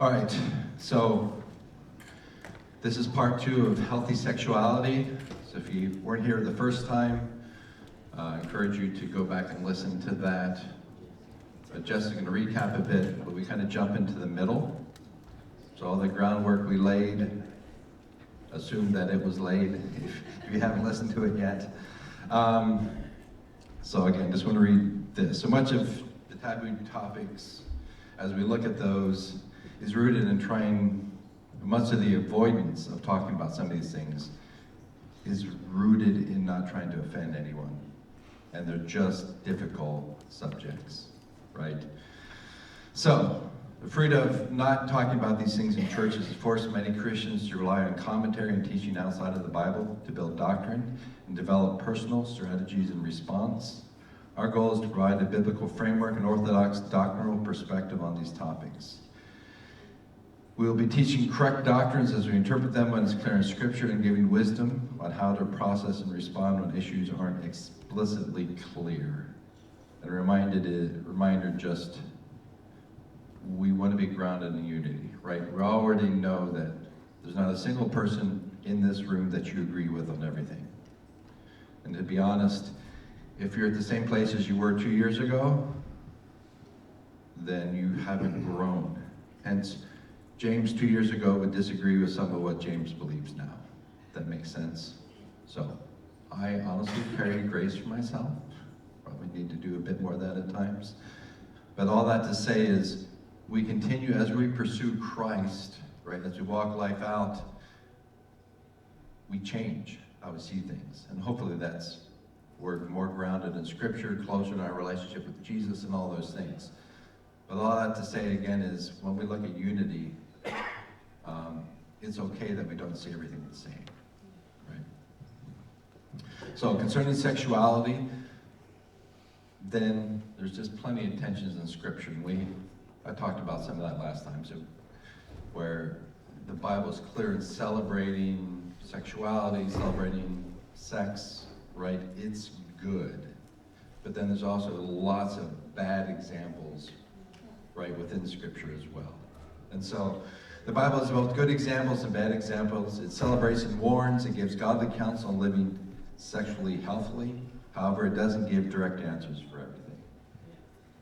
All right, so this is part 2 of Healthy Sexuality. So if you weren't here the first time, I encourage you to go back and listen to that. Jess is going to recap a bit, but we kind of jump into the middle. So all the groundwork we laid, assume that it was laid if you haven't listened to it yet. So again, just want to read this. So much of the taboo topics, as we look at those, is rooted in trying, much of the avoidance of talking about some of these things is rooted in not trying to offend anyone. And they're just difficult subjects, right? So, the fruit of not talking about these things in churches has forced many Christians to rely on commentary and teaching outside of the Bible to build doctrine and develop personal strategies in response. Our goal is to provide a biblical framework and orthodox doctrinal perspective on these topics. We will be teaching correct doctrines as we interpret them when it's clear in Scripture and giving wisdom on how to process and respond when issues aren't explicitly clear. And a reminder just, we want to be grounded in unity, right? We already know that there's not a single person in this room that you agree with on everything. And to be honest, if you're at the same place as you were 2 years ago, then you haven't grown. Hence, James 2 years ago would disagree with some of what James believes now. That makes sense. So, I honestly carry grace for myself. Probably need to do a bit more of that at times. But all that to say is, we continue as we pursue Christ, right? As we walk life out, we change how we see things. And hopefully we're more grounded in Scripture, closer to our relationship with Jesus and all those things. But all that to say again is, when we look at unity, it's okay that we don't see everything the same, right? So concerning sexuality, then there's just plenty of tensions in Scripture. And I talked about some of that last time, so where the Bible is clear in celebrating sexuality, celebrating sex, right? It's good. But then there's also lots of bad examples, right, within Scripture as well. And so the Bible is both good examples and bad examples. It celebrates and warns. It gives godly counsel on living sexually healthily. However, it doesn't give direct answers for everything.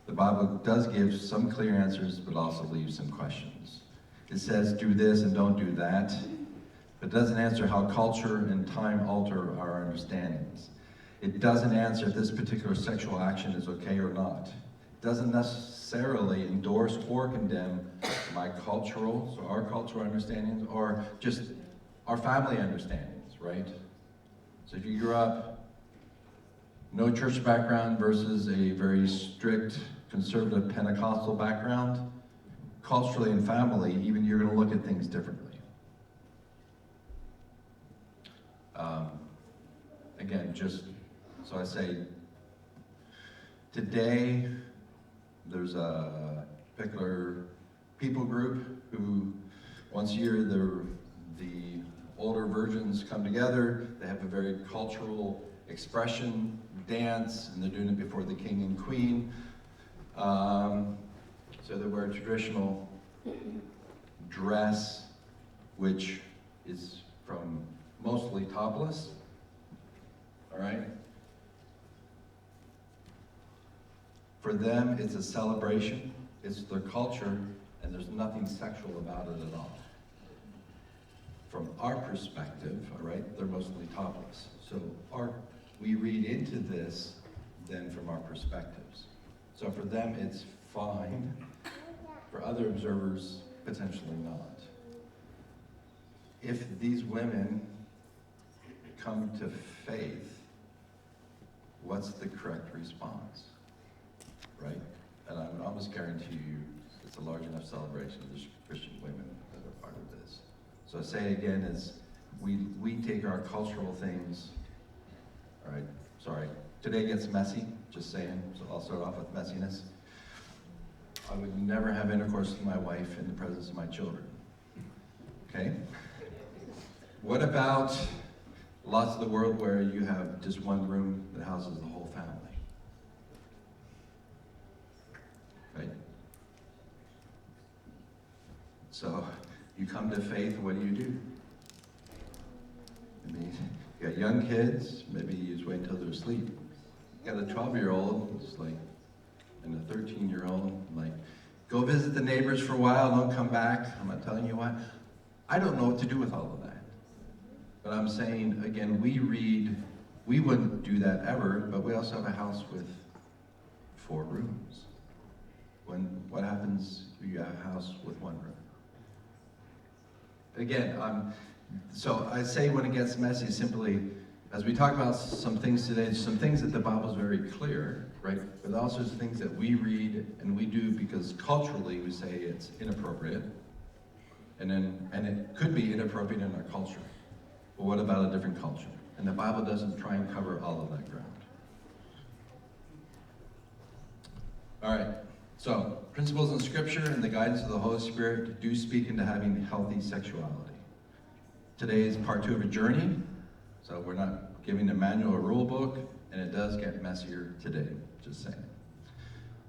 The Bible does give some clear answers, but also leaves some questions. It says, do this and don't do that, but doesn't answer how culture and time alter our understandings. It doesn't answer if this particular sexual action is okay or not. It doesn't necessarily endorse or condemn our cultural understandings, or just our family understandings, right? So if you grew up no church background versus a very strict conservative Pentecostal background, culturally and family, even you're going to look at things differently. Again, just so I say, today there's a particular people group who once a year the older virgins come together. They have a very cultural expression, dance, and they're doing it before the king and queen. So they wear traditional dress, which is from mostly topless. All right? For them, it's a celebration. It's their culture, and there's nothing sexual about it at all. From our perspective, all right, they're mostly topless. So we read into this then from our perspectives. So for them, it's fine. For other observers, potentially not. If these women come to faith, what's the correct response? Right? And I would almost guarantee you it's a large enough celebration of the Christian women that are part of this. So I say again is, we take our cultural things, all right, sorry, today gets messy, just saying, so I'll start off with messiness. I would never have intercourse with my wife in the presence of my children, okay? What about lots of the world where you have just one room that houses the whole family? Right? So you come to faith, what do? I mean, you got young kids, maybe you just wait until they're asleep. You got a 12-year-old, it's like, and a 13-year-old, like, go visit the neighbors for a while, don't come back. I'm not telling you why. I don't know what to do with all of that. But I'm saying, again, we wouldn't do that ever, but we also have a house with 4 rooms. What happens if you have a house with 1 room? Again, so I say when it gets messy, simply, as we talk about some things today, some things that the Bible is very clear, right? But also some things that we read and we do because culturally we say it's inappropriate. And it could be inappropriate in our culture. But what about a different culture? And the Bible doesn't try and cover all of that ground. All right, so principles in Scripture and the guidance of the Holy Spirit do speak into having healthy sexuality. Today is part 2 of a journey, so we're not giving a manual or rule book, and it does get messier today, just saying.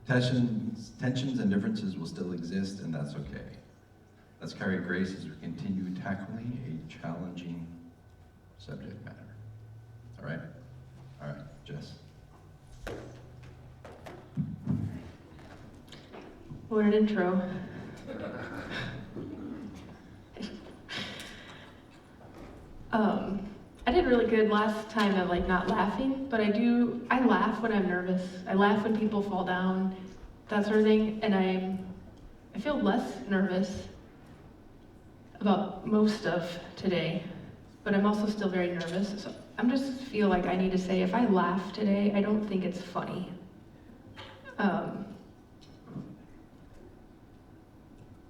Tensions and differences will still exist, and that's okay. Let's carry grace as we continue tackling a challenging subject matter. All right? All right, Jess. What an intro. I did really good last time at not laughing, but I laugh when I'm nervous. I laugh when people fall down, that sort of thing, and I feel less nervous about most of today, but I'm also still very nervous. So I'm just feel like I need to say, if I laugh today, I don't think it's funny.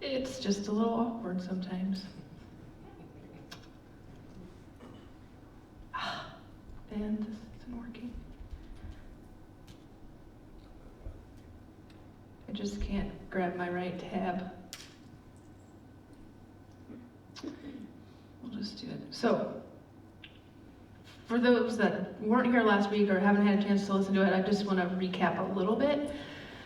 It's just a little awkward sometimes. And this isn't working. I just can't grab my right tab. We'll just do it. So, for those that weren't here last week or haven't had a chance to listen to it, I just want to recap a little bit.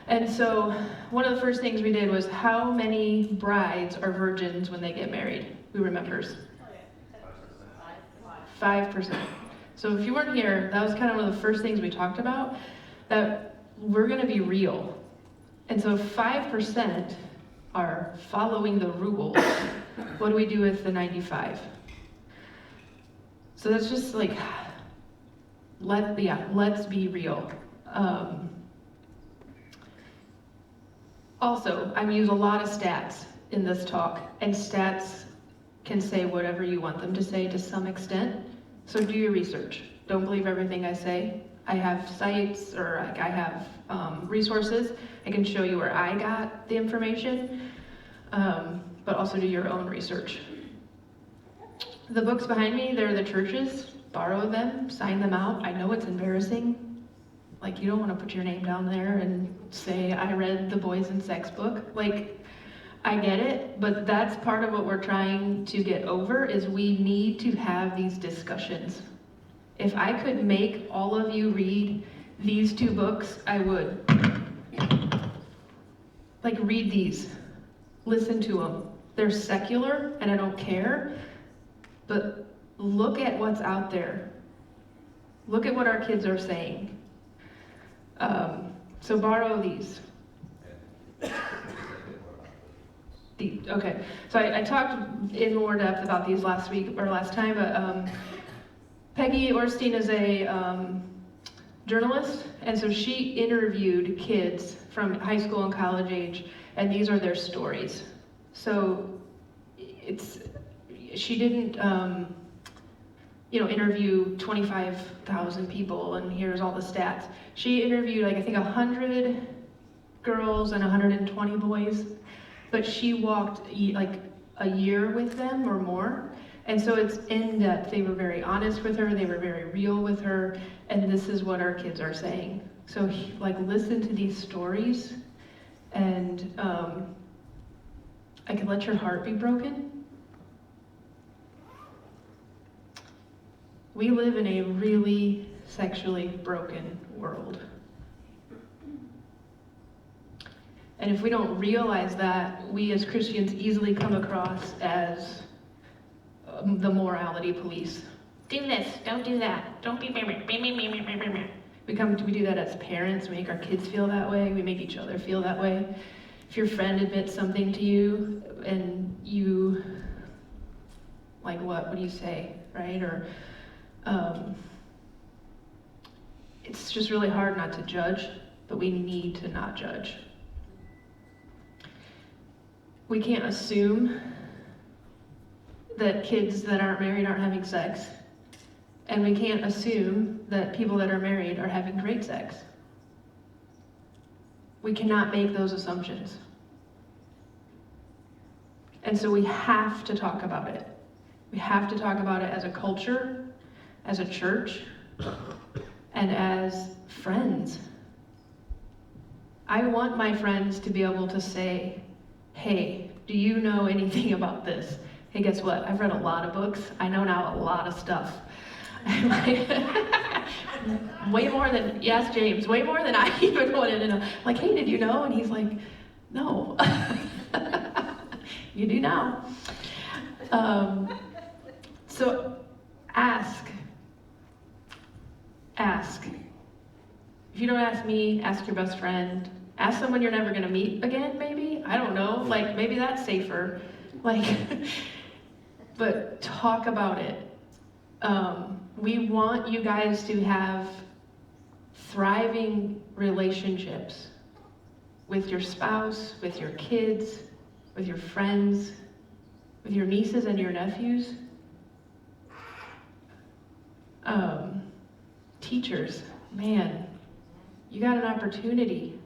And so, one of the first things we did was how many brides are virgins when they get married? Who remembers? 5%. So if you weren't here, that was kind of one of the first things we talked about, that we're going to be real. And so 5% are following the rules. What do we do with the 95? So that's just let's be real. Also, I use a lot of stats in this talk, and stats can say whatever you want them to say to some extent. So do your research. Don't believe everything I say. I have sites or I have resources. I can show you where I got the information, but also do your own research. The books behind me, they're the churches. Borrow them, sign them out. I know it's embarrassing. You don't want to put your name down there and say, I read the boys and sex book. I get it, but that's part of what we're trying to get over is we need to have these discussions. If I could make all of you read these 2 books, I would. Read these. Listen to them. They're secular, and I don't care, but look at what's out there. Look at what our kids are saying. So borrow these. Okay, so I talked in more depth about these last time, but Peggy Orstein is a journalist, and so she interviewed kids from high school and college age, and these are their stories. So she didn't interview 25,000 people and here's all the stats. She interviewed I think 100 girls and 120 boys. But she walked a year with them or more. And so it's in depth. They were very honest with her. They were very real with her. And this is what our kids are saying. So listen to these stories and I can let your heart be broken. We live in a really sexually broken world. And if we don't realize that, we as Christians easily come across as the morality police. Do this, don't do that, don't be we do that as parents, we make our kids feel that way, we make each other feel that way. If your friend admits something to you and you, like what do you say, right? Or it's just really hard not to judge, but we need to not judge. We can't assume that kids that aren't married aren't having sex. And we can't assume that people that are married are having great sex. We cannot make those assumptions. And so we have to talk about it. We have to talk about it as a culture, as a church, and as friends. I want my friends to be able to say, hey, do you know anything about this? Hey, guess what? I've read a lot of books. I know now a lot of stuff. Way more than, yes, James, way more than I even wanted to know. Like, hey, did you know? And he's like, no. You do now. So ask. If you don't ask me, ask your best friend. Ask someone you're never going to meet again, maybe. I don't know. Like, maybe that's safer. Like, but talk about it. We want you guys to have thriving relationships with your spouse, with your kids, with your friends, with your nieces and your nephews. Teachers, man, you got an opportunity.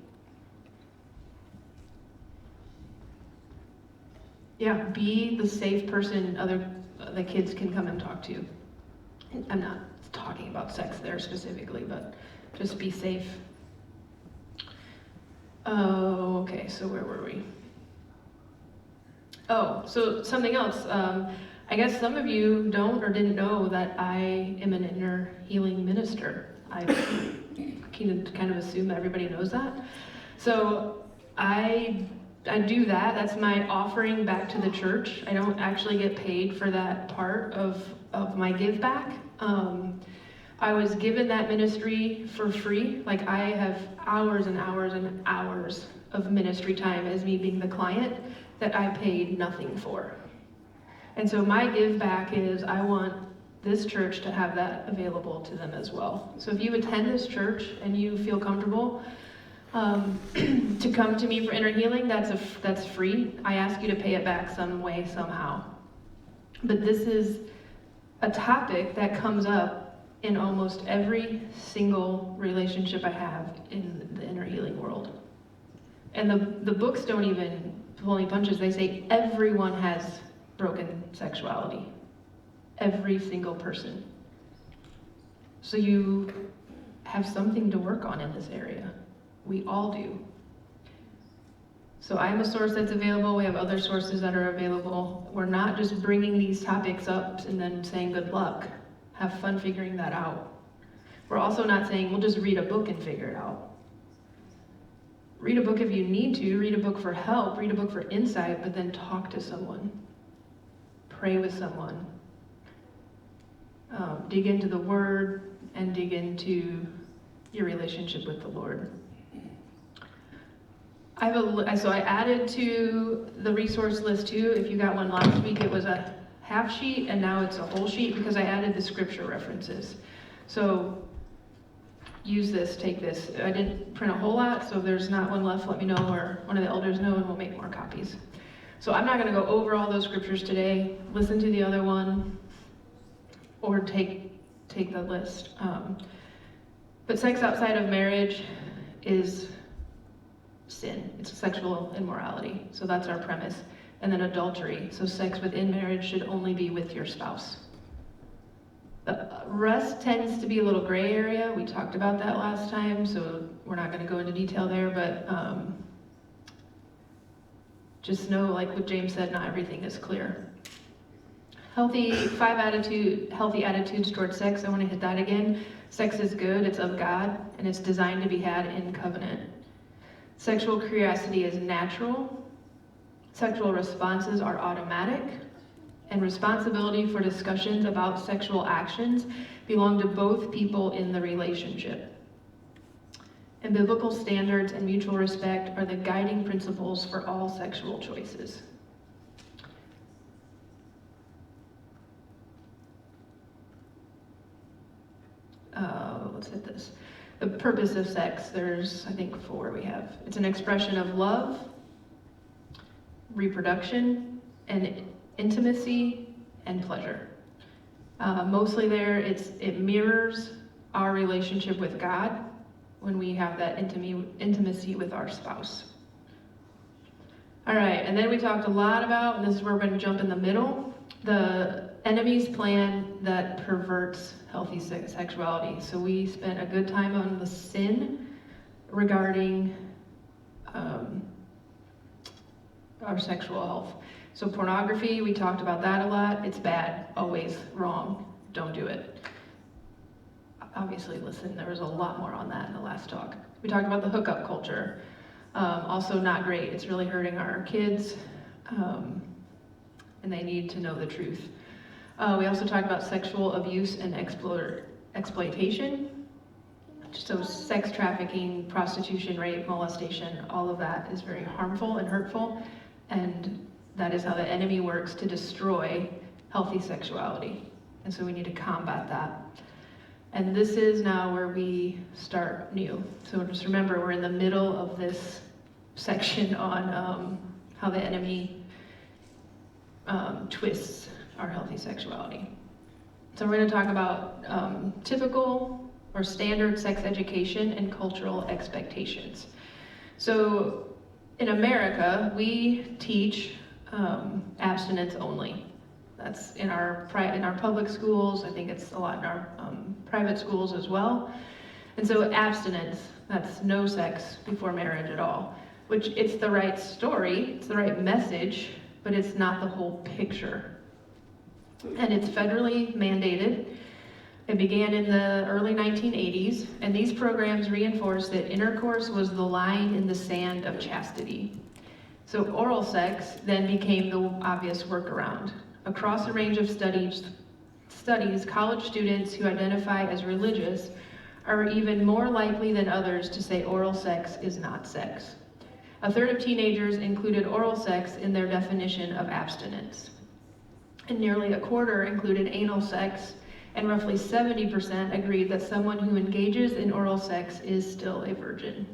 Yeah, be the safe person the kids can come and talk to. I'm not talking about sex there specifically, but just be safe. Oh, okay, so where were we? Oh, so something else. I guess some of you don't or didn't know that I am an inner healing minister. I kind of assume everybody knows that. So I do that. That's my offering back to the church. I don't actually get paid for that part of my give back. I was given that ministry for free. Like, I have hours and hours and hours of ministry time as me being the client that I paid nothing for. And so my give back is I want this church to have that available to them as well. So if you attend this church and you feel comfortable to come to me for inner healing, that's free. I ask you to pay it back some way, somehow. But this is a topic that comes up in almost every single relationship I have in the inner healing world. And the books don't even pull any punches. They say everyone has broken sexuality. Every single person. So you have something to work on in this area. We all do. So I'm a source that's available. We have other sources that are available. We're not just bringing these topics up and then saying good luck. Have fun figuring that out. We're also not saying we'll just read a book and figure it out. Read a book if you need to. Read a book for help. Read a book for insight, but then talk to someone. Pray with someone. Dig into the Word and dig into your relationship with the Lord. So I added to the resource list too. If you got one last week, it was a half sheet, and now it's a whole sheet because I added the scripture references. So use this, take this. I didn't print a whole lot, so if there's not one left, let me know, or one of the elders know, and we'll make more copies. So I'm not going to go over all those scriptures today. Listen to the other one, or take the list. But sex outside of marriage is sin. It's sexual immorality. So that's our premise. And then adultery. So sex within marriage should only be with your spouse. The rest tends to be a little gray area. We talked about that last time, so we're not going to go into detail there, but just know, like what James said, not everything is clear. Healthy attitudes towards sex. I want to hit that again. Sex is good, it's of God, and it's designed to be had in covenant. Sexual curiosity is natural. Sexual responses are automatic. And responsibility for discussions about sexual actions belong to both people in the relationship. And biblical standards and mutual respect are the guiding principles for all sexual choices. Let's hit this. The purpose of sex, there's, I think, 4 we have. It's an expression of love, reproduction, and intimacy, and pleasure. Mostly there, it mirrors our relationship with God when we have that intimacy with our spouse. All right, and then we talked a lot about, and this is where we're going to jump in the middle, the enemy's plan that perverts healthy sexuality. So we spent a good time on the sin regarding our sexual health. So pornography, we talked about that a lot. It's bad, always wrong, don't do it. Obviously, listen, there was a lot more on that in the last talk. We talked about the hookup culture. Also not great, it's really hurting our kids, and they need to know the truth. We also talked about sexual abuse and exploitation. So sex trafficking, prostitution, rape, molestation, all of that is very harmful and hurtful, and that is how the enemy works to destroy healthy sexuality. And so we need to combat that. And this is now where we start new. So just remember, we're in the middle of this section on how the enemy twists our healthy sexuality. So we're going to talk about typical or standard sex education and cultural expectations. So in America, we teach abstinence only. That's in our public schools. I think it's a lot in our private schools as well. And so abstinence, that's no sex before marriage at all, which it's the right story, it's the right message, but it's not the whole picture. And it's federally mandated. It began in the early 1980s, and these programs reinforced that intercourse was the line in the sand of chastity. So oral sex then became the obvious workaround. Across a range of studies, college students who identify as religious are even more likely than others to say oral sex is not sex. A third of teenagers included oral sex in their definition of abstinence. And nearly a quarter included anal sex, and roughly 70% agreed that someone who engages in oral sex is still a virgin.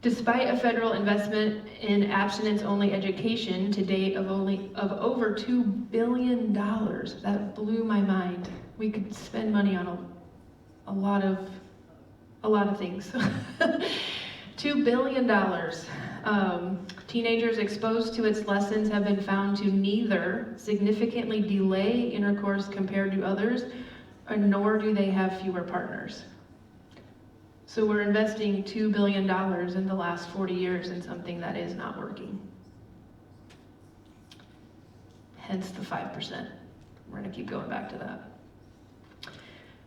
Despite a federal investment in abstinence-only education to date of over $2 billion, that blew my mind. We could spend money on a lot of things. $2 billion. Teenagers exposed to its lessons have been found to neither significantly delay intercourse compared to others, nor do they have fewer partners. So we're investing $2 billion in the last 40 years in something that is not working. Hence the 5%. We're going to keep going back to that.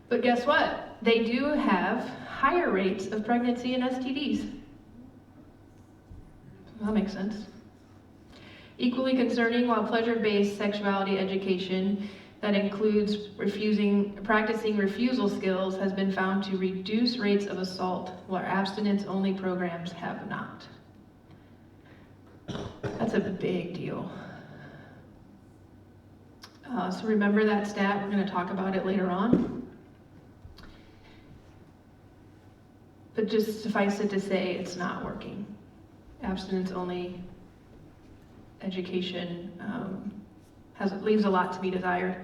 But guess what? They do have higher rates of pregnancy and STDs. That makes sense. Equally concerning, while pleasure-based sexuality education that includes practicing refusal skills has been found to reduce rates of assault, while abstinence-only programs have not. That's a big deal. So remember that stat, we're going to talk about it later on. But just suffice it to say, it's not working. Abstinence-only education leaves a lot to be desired.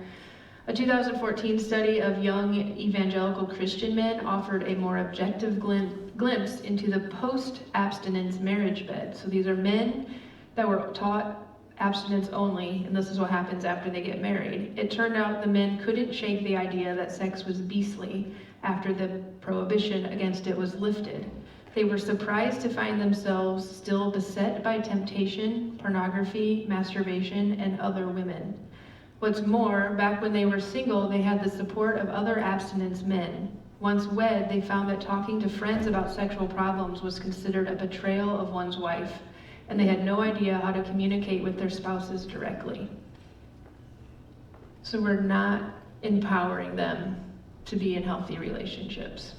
A 2014 study of young evangelical Christian men offered a more objective glimpse into the post-abstinence marriage bed. So these are men that were taught abstinence only, and this is what happens after they get married. It turned out the men couldn't shake the idea that sex was beastly after the prohibition against it was lifted. They were surprised to find themselves still beset by temptation, pornography, masturbation, and other women. What's more, back when they were single, they had the support of other abstinence men. Once wed, they found that talking to friends about sexual problems was considered a betrayal of one's wife, and they had no idea how to communicate with their spouses directly. So we're not empowering them to be in healthy relationships.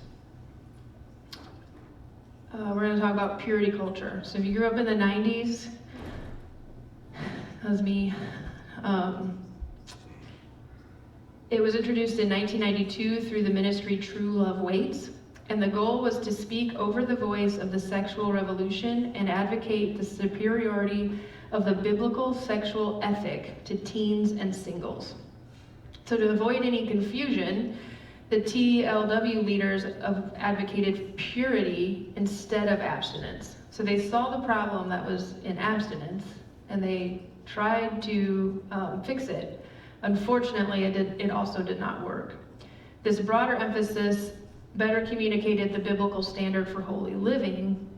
We're going to talk about purity culture. So if you grew up in the 90s, that was me. It was introduced in 1992 through the ministry True Love Waits, and the goal was to speak over the voice of the sexual revolution and advocate the superiority of the biblical sexual ethic to teens and singles. So to avoid any confusion, the TLW leaders advocated purity instead of abstinence. So they saw the problem that was in abstinence, and they tried to fix it. Unfortunately, it also did not work. This broader emphasis better communicated the biblical standard for holy living,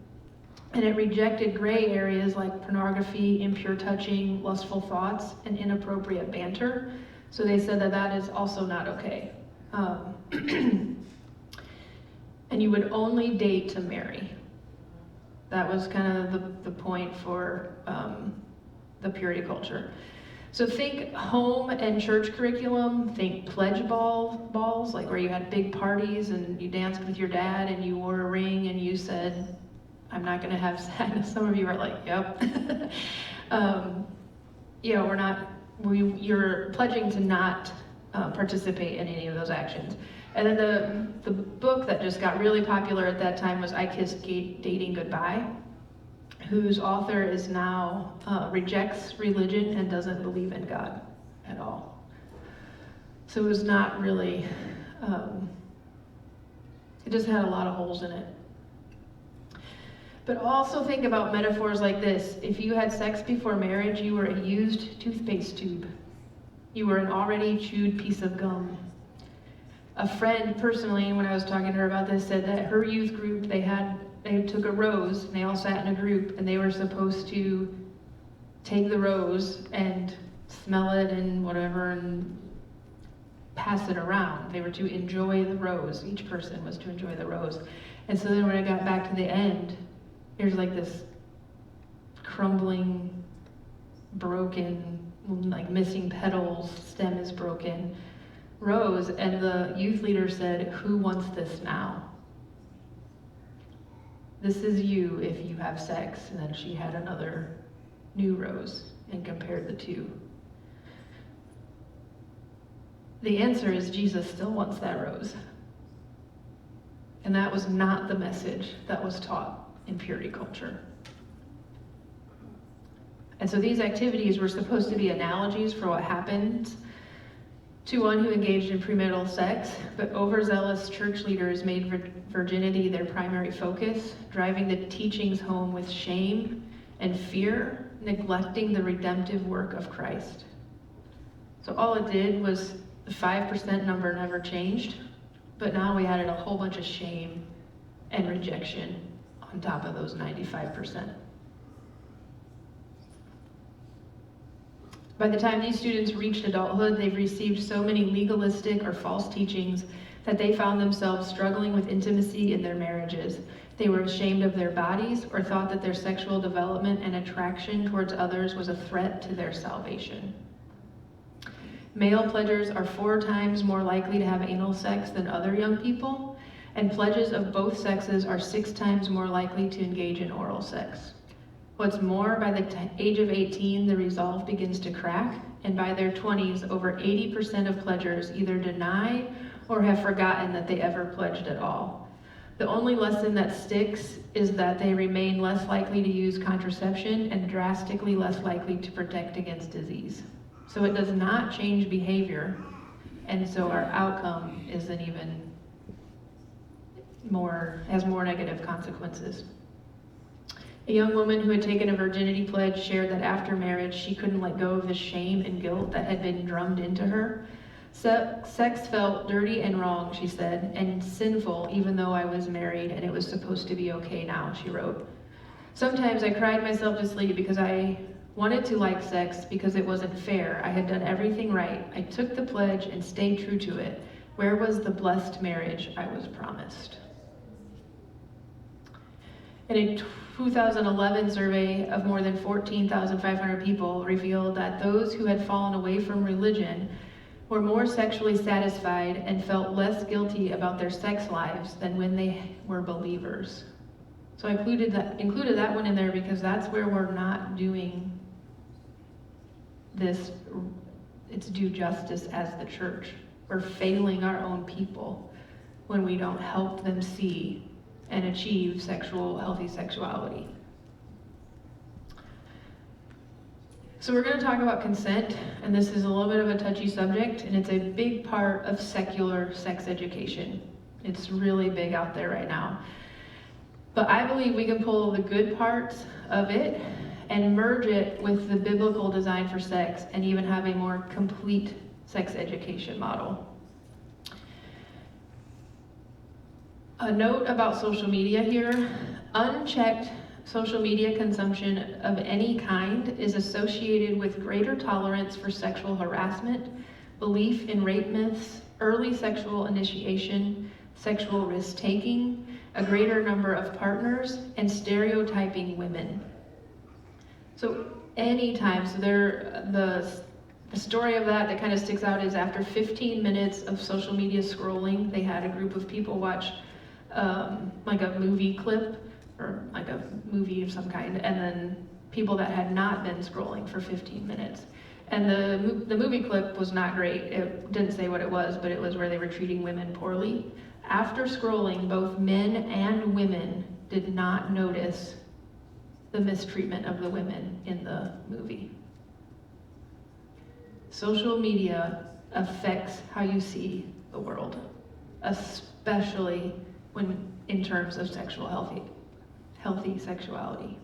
and it rejected gray areas like pornography, impure touching, lustful thoughts, and inappropriate banter. So they said that that is also not okay. And you would only date to marry. That was kind of the point for the purity culture. So think home and church curriculum, think pledge balls, like where you had big parties and you danced with your dad and you wore a ring and you said, I'm not gonna have sex. Some of you are like, yep. You're pledging to not participate in any of those actions. And then the book that just got really popular at that time was I Kissed Dating Goodbye, whose author is now rejects religion and doesn't believe in God at all. So it was not really, it just had a lot of holes in it. But also think about metaphors like this. If you had sex before marriage, you were a used toothpaste tube. You were an already chewed piece of gum. A friend, personally, when I was talking to her about this, said that her youth group, they took a rose, and they all sat in a group, and they were supposed to take the rose and smell it and whatever and pass it around. They were to enjoy the rose. Each person was to enjoy the rose. And so then when it got back to the end, there's like this crumbling, broken, like missing petals, stem is broken, rose, and the youth leader said, who wants this now? This is you if you have sex. And then she had another new rose and compared the two. The answer is Jesus still wants that rose. And that was not the message that was taught in purity culture. And so these activities were supposed to be analogies for what happened to one who engaged in premarital sex, but overzealous church leaders made virginity their primary focus, driving the teachings home with shame and fear, neglecting the redemptive work of Christ. So all it did was the 5% number never changed, but now we added a whole bunch of shame and rejection on top of those 95%. By the time these students reached adulthood, they've received so many legalistic or false teachings that they found themselves struggling with intimacy in their marriages. They were ashamed of their bodies or thought that their sexual development and attraction towards others was a threat to their salvation. Male pledgers are 4 times more likely to have anal sex than other young people, and pledges of both sexes are 6 times more likely to engage in oral sex. What's more, by the age of 18, the resolve begins to crack, and by their 20s, over 80% of pledgers either deny or have forgotten that they ever pledged at all. The only lesson that sticks is that they remain less likely to use contraception and drastically less likely to protect against disease. So it does not change behavior, and so our outcome isn't even has more negative consequences. A young woman who had taken a virginity pledge shared that after marriage, she couldn't let go of the shame and guilt that had been drummed into her. Sex felt dirty and wrong, she said, and sinful even though I was married and it was supposed to be okay now, she wrote. Sometimes I cried myself to sleep because I wanted to like sex because it wasn't fair. I had done everything right. I took the pledge and stayed true to it. Where was the blessed marriage I was promised? In a 2011 survey of more than 14,500 people revealed that those who had fallen away from religion were more sexually satisfied and felt less guilty about their sex lives than when they were believers. So I included that one in there because that's where we're not doing this, its due justice as the church. We're failing our own people when we don't help them see and achieve healthy sexuality. So we're going to talk about consent, and this is a little bit of a touchy subject, and it's a big part of secular sex education. It's really big out there right now. But I believe we can pull the good parts of it and merge it with the biblical design for sex and even have a more complete sex education model. A note about social media here. Unchecked social media consumption of any kind is associated with greater tolerance for sexual harassment, belief in rape myths, early sexual initiation, sexual risk-taking, a greater number of partners, and stereotyping women. So anytime, the story of that kind of sticks out is after 15 minutes of social media scrolling, they had a group of people watch like a movie clip or like a movie of some kind, and then people that had not been scrolling for 15 minutes. And the movie clip was not great. It didn't say what it was, but it was where they were treating women poorly. After scrolling, both men and women did not notice the mistreatment of the women in the movie. Social media affects how you see the world, especially when in terms of healthy sexuality.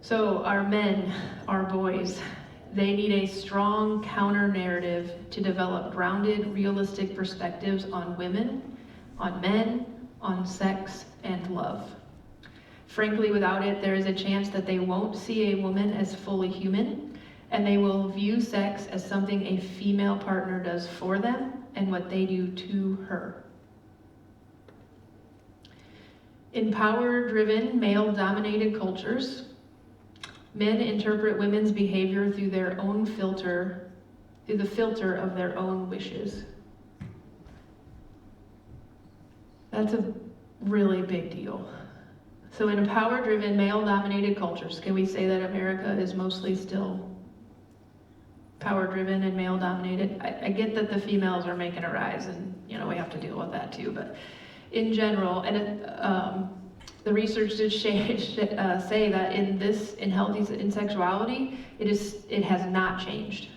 So our men, our boys, they need a strong counter-narrative to develop grounded, realistic perspectives on women, on men, on sex, and love. Frankly, without it, there is a chance that they won't see a woman as fully human, and they will view sex as something a female partner does for them and what they do to her. In power-driven, male-dominated cultures, men interpret women's behavior through the filter of their own wishes. That's a really big deal. So in power-driven, male-dominated cultures, can we say that America is mostly still power-driven and male-dominated? I get that the females are making a rise, and we have to deal with that too, but in general, and the research did say that in sexuality, it has not changed.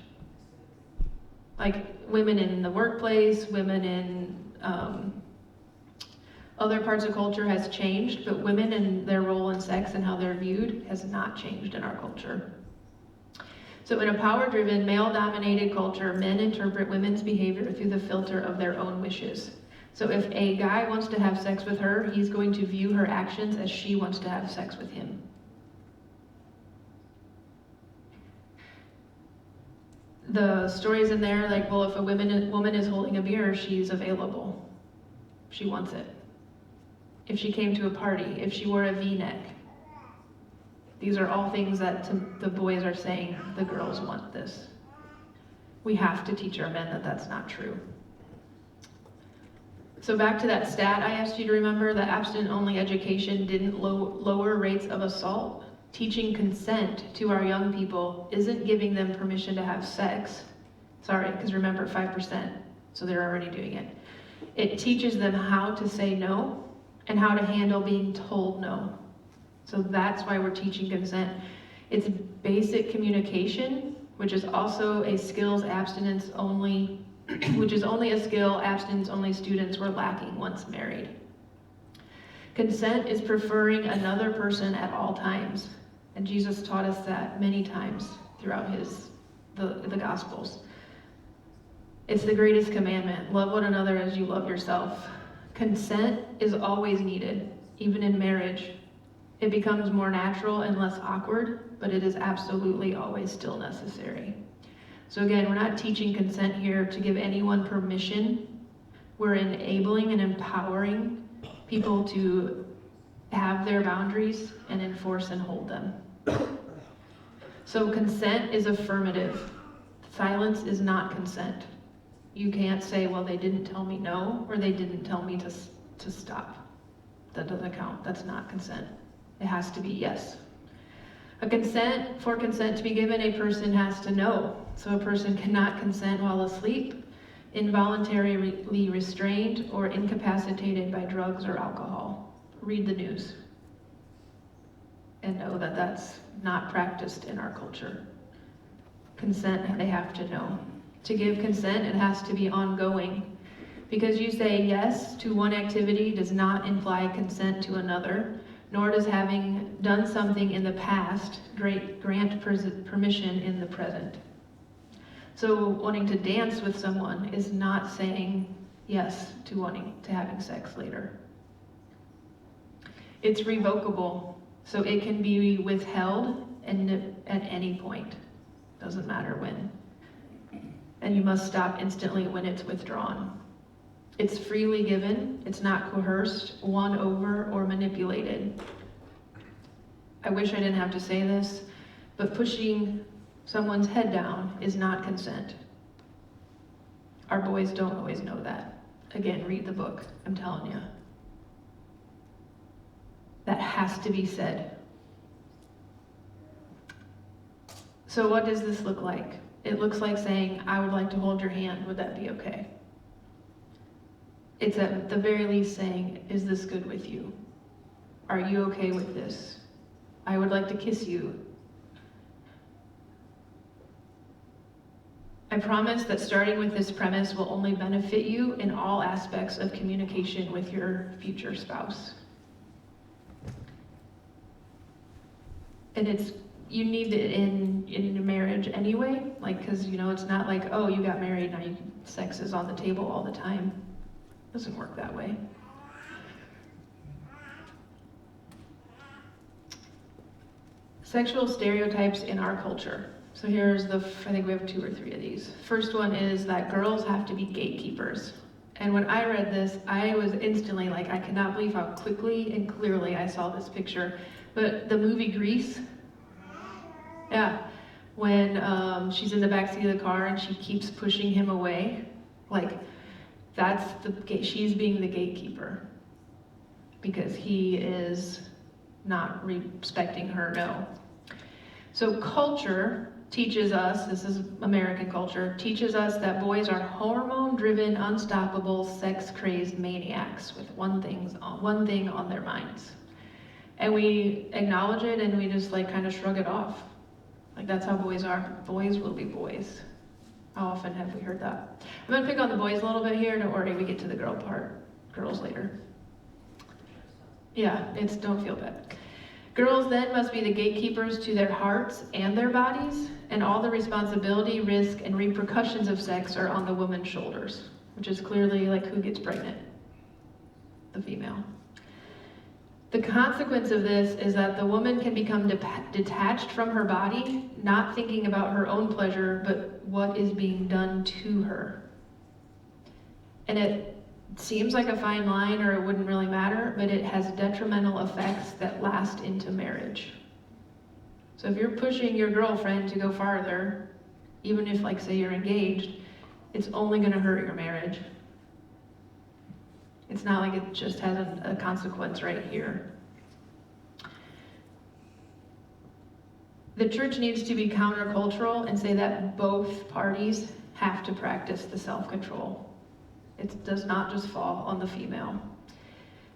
Like women in the workplace, women in other parts of culture has changed, but women and their role in sex and how they're viewed has not changed in our culture. So in a power-driven, male-dominated culture, men interpret women's behavior through the filter of their own wishes. So if a guy wants to have sex with her, he's going to view her actions as she wants to have sex with him. The stories in there, like, well, if a woman is holding a beer, she's available. She wants it. If she came to a party, if she wore a V-neck. These are all things that the boys are saying, the girls want this. We have to teach our men that that's not true. So back to that stat I asked you to remember, that abstinent-only education didn't lower rates of assault. Teaching consent to our young people isn't giving them permission to have sex. Sorry, because remember, 5%, so they're already doing it. It teaches them how to say no and how to handle being told no. So that's why we're teaching consent. It's basic communication, which is also a skills abstinence only, which is only a skill abstinence only students were lacking once married. Consent is preferring another person at all times. And Jesus taught us that many times throughout the Gospels. It's the greatest commandment. Love one another as you love yourself. Consent is always needed, even in marriage. It becomes more natural and less awkward, but it is absolutely always still necessary. So again, we're not teaching consent here to give anyone permission. We're enabling and empowering people to have their boundaries and enforce and hold them. So consent is affirmative. Silence is not consent. You can't say, well, they didn't tell me no, or they didn't tell me to stop. That doesn't count. That's not consent. It has to be yes. For consent to be given, a person has to know. So a person cannot consent while asleep, involuntarily restrained, or incapacitated by drugs or alcohol. Read the news and know that that's not practiced in our culture. Consent, they have to know. To give consent, it has to be ongoing. Because you say yes to one activity does not imply consent to another, nor does having done something in the past grant permission in the present. So wanting to dance with someone is not saying yes to having sex later. It's revocable, so it can be withheld at any point. Doesn't matter when. And you must stop instantly when it's withdrawn. It's freely given, it's not coerced, won over, or manipulated. I wish I didn't have to say this, but pushing someone's head down is not consent. Our boys don't always know that. Again, read the book, I'm telling you. That has to be said. So what does this look like? It looks like saying, I would like to hold your hand, would that be okay? It's at the very least saying, is this good with you? Are you okay with this? I would like to kiss you. I promise that starting with this premise will only benefit you in all aspects of communication with your future spouse. And you need it in a marriage anyway, because it's not like, oh, you got married, now sex is on the table all the time. It doesn't work that way. Sexual stereotypes in our culture. So I think we have 2 or 3 of these. First one is that girls have to be gatekeepers. And when I read this, I was instantly like, I cannot believe how quickly and clearly I saw this picture. But the movie Grease, yeah, when she's in the backseat of the car and she keeps pushing him away, she's being the gatekeeper because he is not respecting her no. So culture teaches us, this is American culture, teaches us that boys are hormone-driven, unstoppable, sex-crazed maniacs with one thing on their minds. And we acknowledge it and we just kind of shrug it off. That's how boys are. Boys will be boys. How often have we heard that? I'm gonna pick on the boys a little bit here. Don't worry, we get to the girls later. Yeah, don't feel bad. Girls then must be the gatekeepers to their hearts and their bodies, and all the responsibility, risk, and repercussions of sex are on the woman's shoulders, which is clearly who gets pregnant? The female. The consequence of this is that the woman can become detached from her body, not thinking about her own pleasure, but what is being done to her. And it seems like a fine line, or it wouldn't really matter, but it has detrimental effects that last into marriage. So if you're pushing your girlfriend to go farther, even if say you're engaged, it's only gonna hurt your marriage. It's not like it just has a consequence right here. The church needs to be countercultural and say that both parties have to practice the self-control. It does not just fall on the female.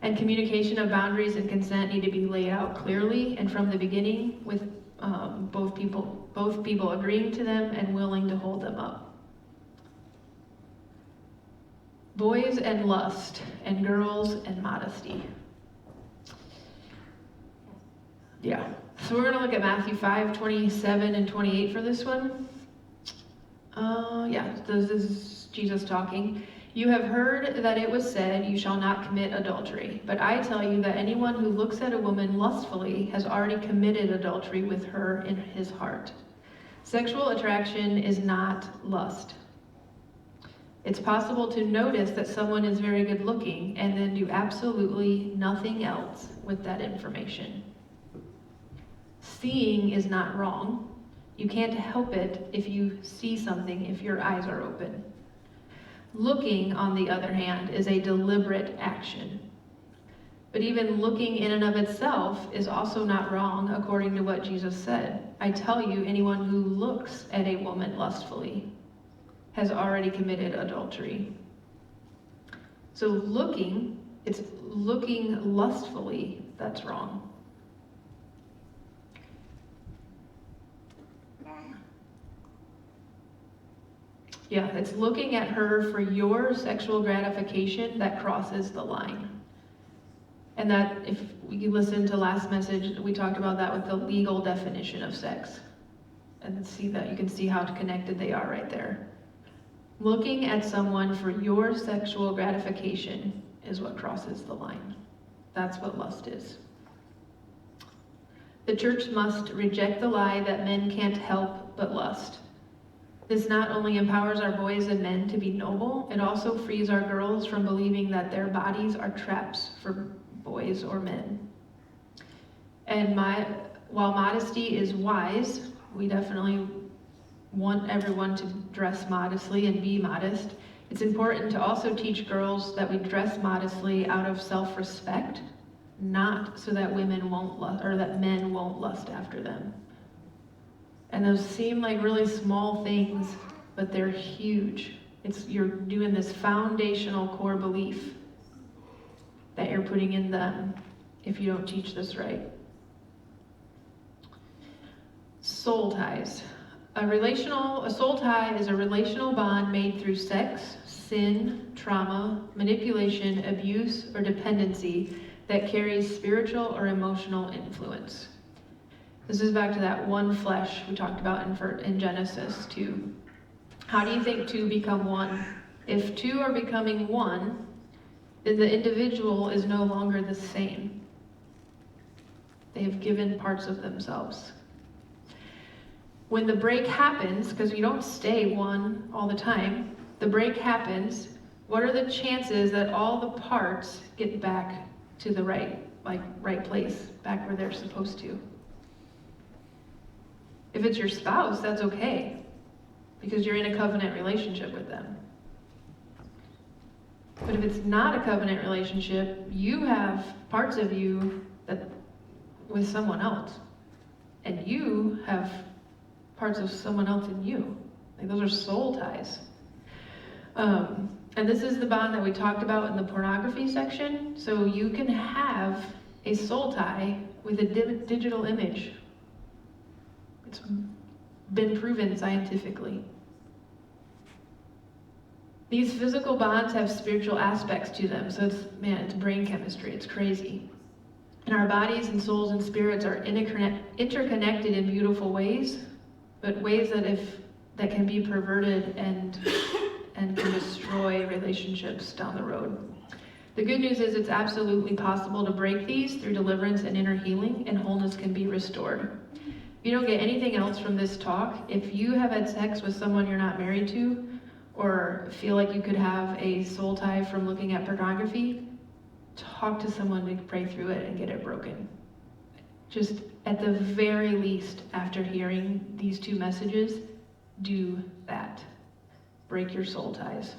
And communication of boundaries and consent need to be laid out clearly and from the beginning with both people agreeing to them and willing to hold them up. Boys and lust, and girls and modesty. Yeah, so we're gonna look at Matthew 5, 27 and 28 for this one. This is Jesus talking. You have heard that it was said, you shall not commit adultery. But I tell you that anyone who looks at a woman lustfully has already committed adultery with her in his heart. Sexual attraction is not lust. It's possible to notice that someone is very good looking and then do absolutely nothing else with that information. Seeing is not wrong. You can't help it if you see something, if your eyes are open. Looking, on the other hand, is a deliberate action. But even looking in and of itself is also not wrong, according to what Jesus said. I tell you, anyone who looks at a woman lustfully has already committed adultery. So it's looking lustfully that's wrong. Yeah, it's looking at her for your sexual gratification that crosses the line. And that, if we listen to last message, we talked about that with the legal definition of sex. And see that, you can see how connected they are right there. Looking at someone for your sexual gratification is what crosses the line. That's what lust is. The church must reject the lie that men can't help but lust. This not only empowers our boys and men to be noble, it also frees our girls from believing that their bodies are traps for boys or men. And while modesty is wise, we definitely want everyone to dress modestly and be modest. It's important to also teach girls that we dress modestly out of self-respect, not so that women won't lust, or that men won't lust after them. And those seem like really small things, but they're huge. You're doing this foundational core belief that you're putting in them if you don't teach this right. Soul ties. A soul tie is a relational bond made through sex, sin, trauma, manipulation, abuse, or dependency that carries spiritual or emotional influence. This is back to that one flesh we talked about in Genesis 2. How do you think two become one? If two are becoming one, then the individual is no longer the same. They have given parts of themselves. When the break happens, because you don't stay one all the time, the break happens, what are the chances that all the parts get back to the right place, back where they're supposed to? If it's your spouse, that's okay, because you're in a covenant relationship with them. But if it's not a covenant relationship, you have parts of you that with someone else, and you have parts of someone else in you. Like, those are soul ties. And this is the bond that we talked about in the pornography section. So you can have a soul tie with a digital image. It's been proven scientifically. These physical bonds have spiritual aspects to them. So it's brain chemistry. It's crazy. And our bodies and souls and spirits are interconnected in beautiful ways, but ways that can be perverted and can destroy relationships down the road. The good news is it's absolutely possible to break these through deliverance and inner healing, and wholeness can be restored. If you don't get anything else from this talk, if you have had sex with someone you're not married to, or feel like you could have a soul tie from looking at pornography, talk to someone to pray through it and get it broken. Just at the very least, after hearing these two messages, do that. Break your soul ties.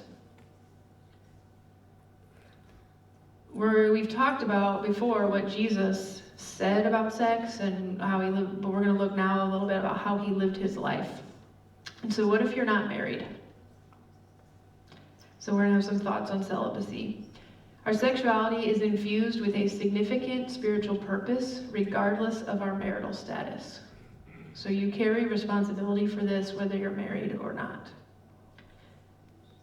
We've talked about before what Jesus said about sex and how he lived, but we're going to look now a little bit about how he lived his life. And so what if you're not married? So we're going to have some thoughts on celibacy. Our sexuality is infused with a significant spiritual purpose, regardless of our marital status. So you carry responsibility for this whether you're married or not.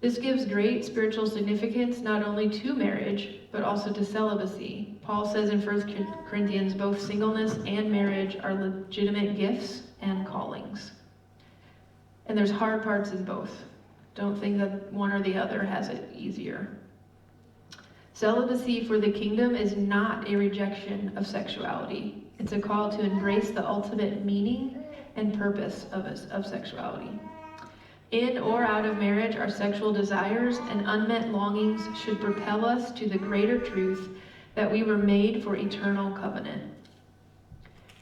This gives great spiritual significance not only to marriage, but also to celibacy. Paul says in 1 Corinthians, both singleness and marriage are legitimate gifts and callings. And there's hard parts in both. Don't think that one or the other has it easier. Celibacy for the kingdom is not a rejection of sexuality. It's a call to embrace the ultimate meaning and purpose of sexuality. In or out of marriage, our sexual desires and unmet longings should propel us to the greater truth that we were made for eternal covenant.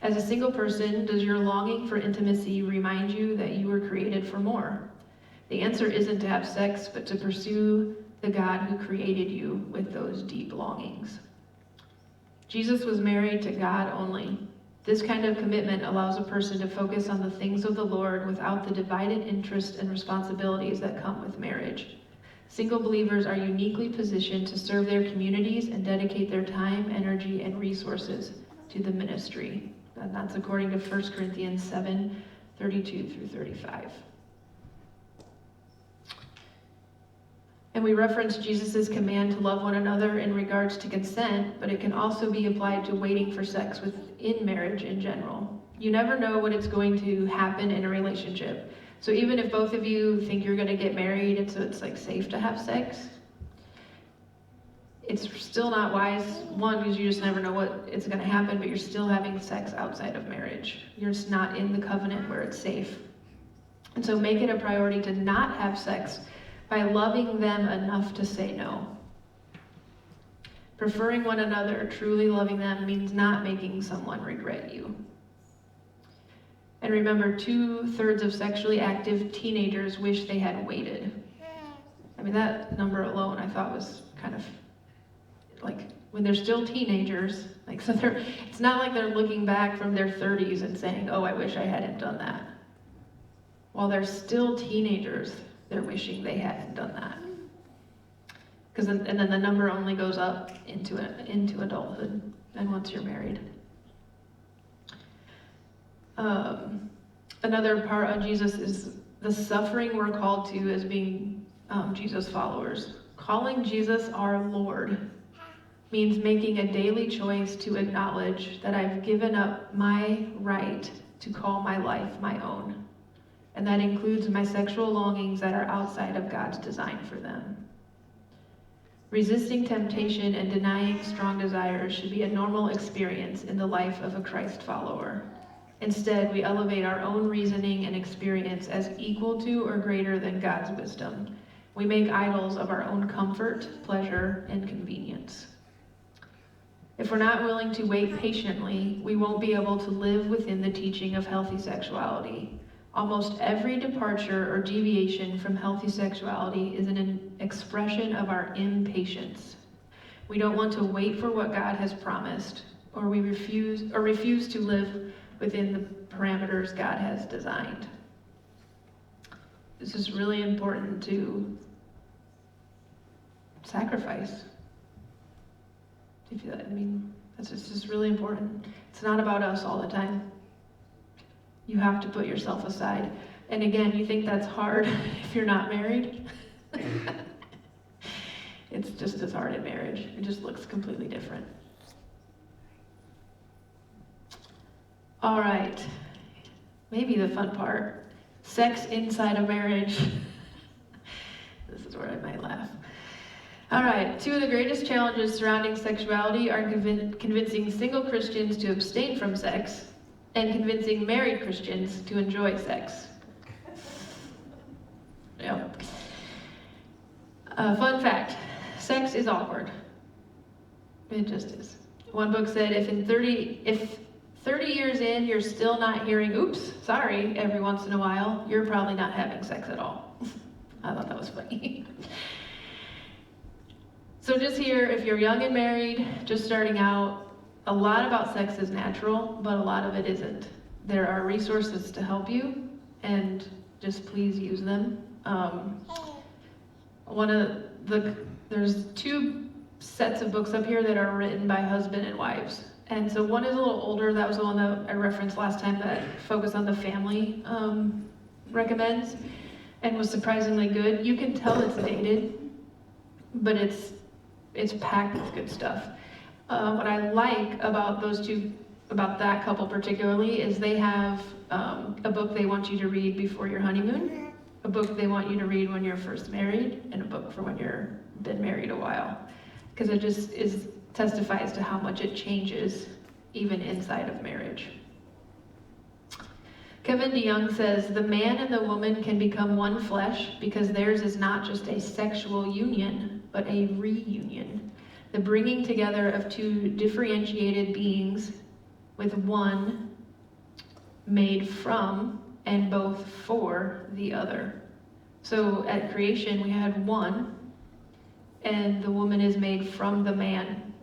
As a single person, does your longing for intimacy remind you that you were created for more? The answer isn't to have sex, but to pursue the God who created you with those deep longings. Jesus was married to God only. This kind of commitment allows a person to focus on the things of the Lord without the divided interests and responsibilities that come with marriage. Single believers are uniquely positioned to serve their communities and dedicate their time, energy, and resources to the ministry. And that's according to 1 Corinthians 7:32 through 35. And we reference Jesus' command to love one another in regards to consent, but it can also be applied to waiting for sex within marriage in general. You never know when it's going to happen in a relationship. So even if both of you think you're going to get married, it's like safe to have sex, it's still not wise. One, because you just never know what it's going to happen, but you're still having sex outside of marriage. You're just not in the covenant where it's safe. And so make it a priority to not have sex by loving them enough to say no. Preferring one another, truly loving them, means not making someone regret you. And remember, 2/3 of sexually active teenagers wish they had waited. I mean, that number alone I thought was kind of like, when they're still teenagers, like, so it's not like they're looking back from their 30s and saying, oh, I wish I hadn't done that. While they're still teenagers, they're wishing they hadn't done that. And then the number only goes up into adulthood and once you're married. Another part of Jesus is the suffering we're called to as being Jesus followers. Calling Jesus our Lord means making a daily choice to acknowledge that I've given up my right to call my life my own. And that includes my sexual longings that are outside of God's design for them. Resisting temptation and denying strong desires should be a normal experience in the life of a Christ follower. Instead, we elevate our own reasoning and experience as equal to or greater than God's wisdom. We make idols of our own comfort, pleasure, and convenience. If we're not willing to wait patiently, we won't be able to live within the teaching of healthy sexuality. Almost every departure or deviation from healthy sexuality is an expression of our impatience. We don't want to wait for what God has promised, or we refuse to live within the parameters God has designed. This is really important to sacrifice. I mean, that's just really important. It's not about us all the time. You have to put yourself aside. And again, you think that's hard if you're not married? It's just as hard in marriage. It just looks completely different. All right. Maybe the fun part. Sex inside of marriage. This is where I might laugh. All right. 2 of the greatest challenges surrounding sexuality are convincing single Christians to abstain from sex and convincing married Christians to enjoy sex. Yep. Fun fact, sex is awkward. It just is. One book said if 30 years in you're still not hearing, oops, sorry, every once in a while, you're probably not having sex at all. I thought that was funny. So just here, if you're young and married, just starting out, a lot about sex is natural, but a lot of it isn't. There are resources to help you, and just please use them. There's 2 sets of books up here that are written by husband and wives. And so one is a little older. That was the one that I referenced last time that focused on the family recommends, and was surprisingly good. You can tell it's dated, but it's packed with good stuff. What I like about about that couple particularly, is they have a book they want you to read before your honeymoon, a book they want you to read when you're first married, and a book for when you're been married a while. Because it just testifies to how much it changes even inside of marriage. Kevin DeYoung says, the man and the woman can become one flesh because theirs is not just a sexual union, but a reunion. The bringing together of two differentiated beings with one made from and both for the other. So at creation we had one, and the woman is made from the man.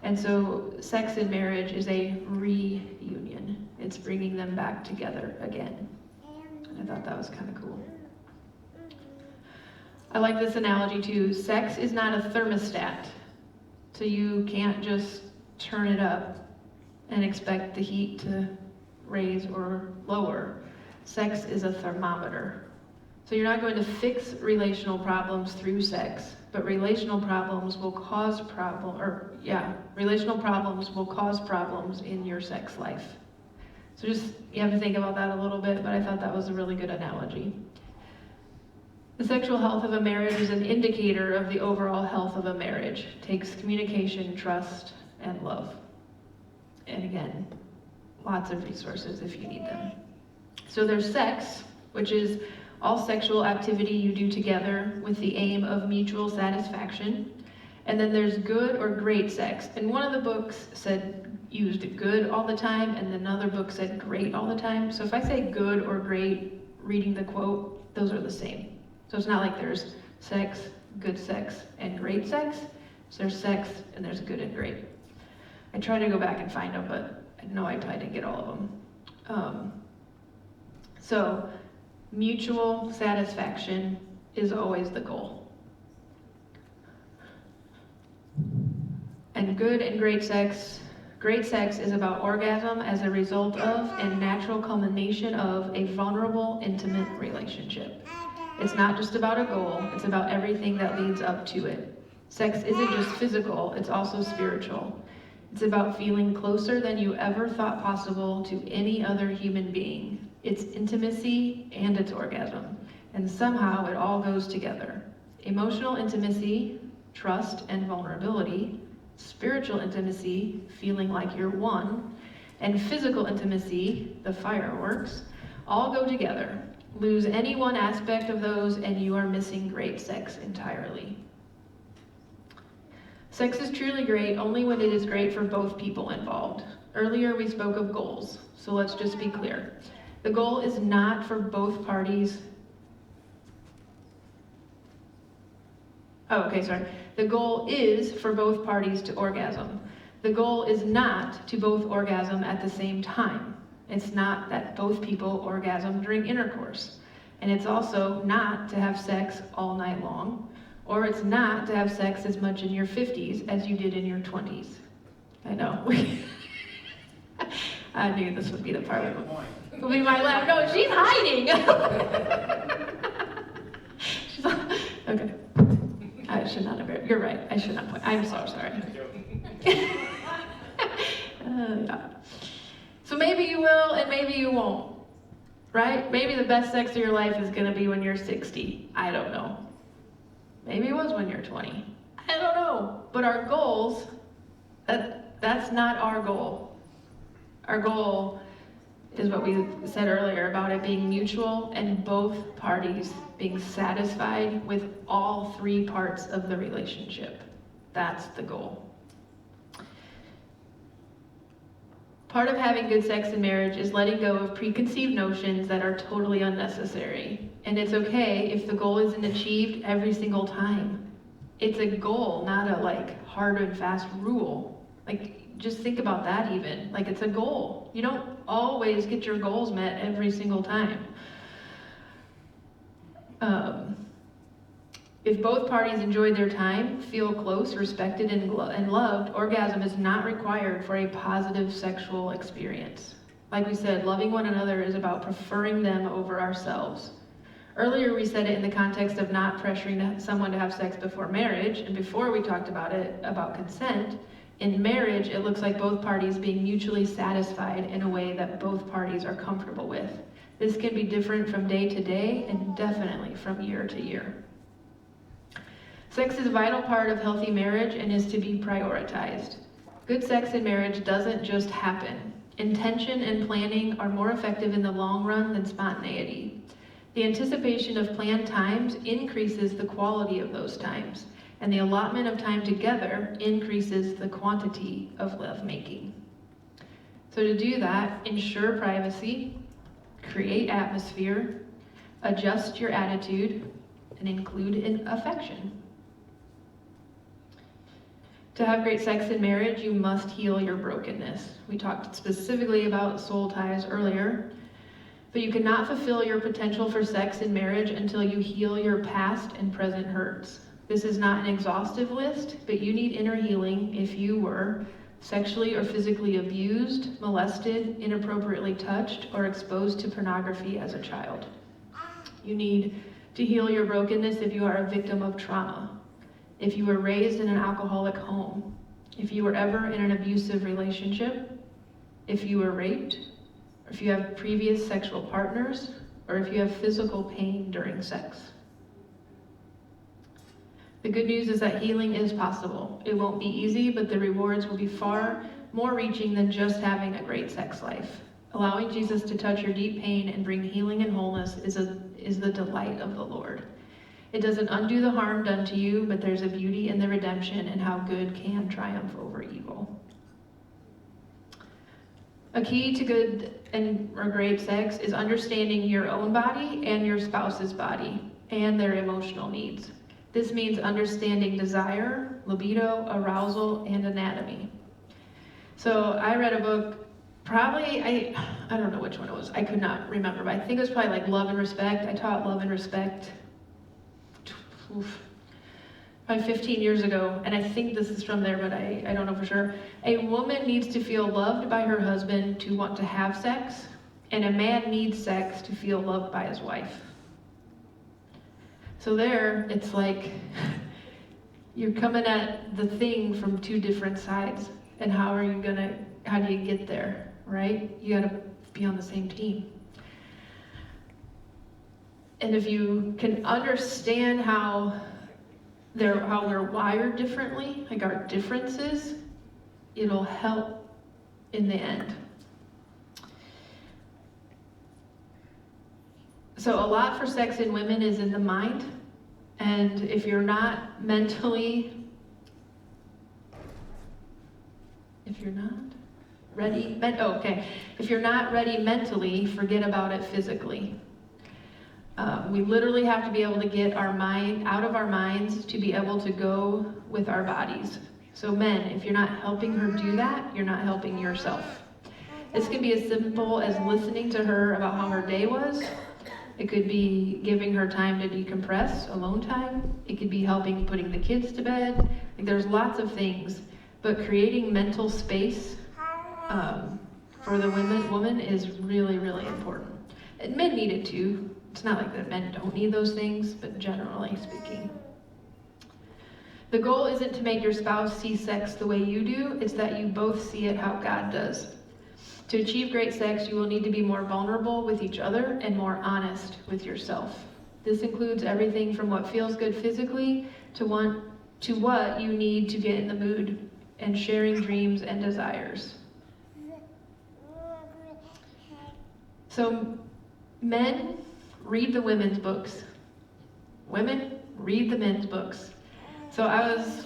And so sex in marriage is a reunion. It's bringing them back together again. And I thought that was kind of cool. I like this analogy too. Sex is not a thermostat. So you can't just turn it up and expect the heat to raise or lower. Sex is a thermometer. So you're not going to fix relational problems through sex, but relational problems will cause problems in your sex life. So just, you have to think about that a little bit, but I thought that was a really good analogy. The sexual health of a marriage is an indicator of the overall health of a marriage. It takes communication, trust, and love. And again, lots of resources if you need them. So there's sex, which is all sexual activity you do together with the aim of mutual satisfaction. And then there's good or great sex. And one of the books used good all the time, and another book said great all the time. So if I say good or great, reading the quote, those are the same. So it's not like there's sex, good sex, and great sex. So there's sex, and there's good and great. I tried to go back and find them, but no, I probably didn't get all of them. So mutual satisfaction is always the goal. And good and great sex is about orgasm as a result of and natural culmination of a vulnerable, intimate relationship. It's not just about a goal, it's about everything that leads up to it. Sex isn't just physical, it's also spiritual. It's about feeling closer than you ever thought possible to any other human being. It's intimacy and it's orgasm. And somehow it all goes together. Emotional intimacy, trust and vulnerability, spiritual intimacy, feeling like you're one, and physical intimacy, the fireworks, all go together. Lose any one aspect of those and you are missing great sex entirely. Sex is truly great only when it is great for both people involved. Earlier we spoke of goals, so let's just be clear. The goal is not for both parties. The goal is for both parties to orgasm. The goal is not to both orgasm at the same time. It's not that both people orgasm during intercourse. And it's also not to have sex all night long, or it's not to have sex as much in your 50s as you did in your 20s. I know. I knew this would be the part would be my laugh. No, she's hiding. She's like, okay. I should not have. You're right. I should not point. I'm so sorry. Yeah. So maybe you will and maybe you won't, right? Maybe the best sex of your life is going to be when you're 60. I don't know. Maybe it was when you're 20. I don't know. But our goals, that's not our goal. Our goal is what we said earlier about it being mutual and both parties being satisfied with all three parts of the relationship. That's the goal. Part of having good sex in marriage is letting go of preconceived notions that are totally unnecessary. And it's okay if the goal isn't achieved every single time. It's a goal, not a hard and fast rule. Just think about that even. It's a goal. You don't always get your goals met every single time. If both parties enjoyed their time, feel close, respected, and loved, orgasm is not required for a positive sexual experience. Like we said, loving one another is about preferring them over ourselves. Earlier we said it in the context of not pressuring someone to have sex before marriage, and before we talked about consent. In marriage, it looks like both parties being mutually satisfied in a way that both parties are comfortable with. This can be different from day to day and definitely from year to year. Sex is a vital part of healthy marriage and is to be prioritized. Good sex in marriage doesn't just happen. Intention and planning are more effective in the long run than spontaneity. The anticipation of planned times increases the quality of those times, and the allotment of time together increases the quantity of lovemaking. So to do that, ensure privacy, create atmosphere, adjust your attitude, and include in affection. To have great sex in marriage, you must heal your brokenness. We talked specifically about soul ties earlier, but you cannot fulfill your potential for sex in marriage until you heal your past and present hurts. This is not an exhaustive list, but you need inner healing if you were sexually or physically abused, molested, inappropriately touched, or exposed to pornography as a child. You need to heal your brokenness if you are a victim of trauma, if you were raised in an alcoholic home, if you were ever in an abusive relationship, if you were raped, or if you have previous sexual partners, or if you have physical pain during sex. The good news is that healing is possible. It won't be easy, but the rewards will be far more reaching than just having a great sex life. Allowing Jesus to touch your deep pain and bring healing and wholeness is the delight of the Lord. It doesn't undo the harm done to you, but there's a beauty in the redemption and how good can triumph over evil. A key to good or great sex is understanding your own body and your spouse's body and their emotional needs. This means understanding desire, libido, arousal, and anatomy. So I read a book, probably, I don't know which one it was, I could not remember, but I think it was probably like Love and Respect. I taught Love and Respect probably 15 years ago, and I think this is from there, but I don't know for sure. A woman needs to feel loved by her husband to want to have sex, and a man needs sex to feel loved by his wife. So there, it's like you're coming at the thing from two different sides, and how do you get there, right? You gotta be on the same team. And if you can understand how we're wired differently, like our differences, it'll help in the end. So a lot for sex in women is in the mind, and if you're not ready, if you're not ready mentally, forget about it physically. We literally have to be able to get our mind out of our minds to be able to go with our bodies. So men, if you're not helping her do that, you're not helping yourself. This can be as simple as listening to her about how her day was. It could be giving her time to decompress, alone time. It could be helping putting the kids to bed. Like, there's lots of things, but creating mental space for the woman is really, really important. And men need it too. It's not like that men don't need those things, but generally speaking. The goal isn't to make your spouse see sex the way you do, it's that you both see it how God does. To achieve great sex, you will need to be more vulnerable with each other and more honest with yourself. This includes everything from what feels good physically to what you need to get in the mood, and sharing dreams and desires. So, men, read the women's books. Women, read the men's books. So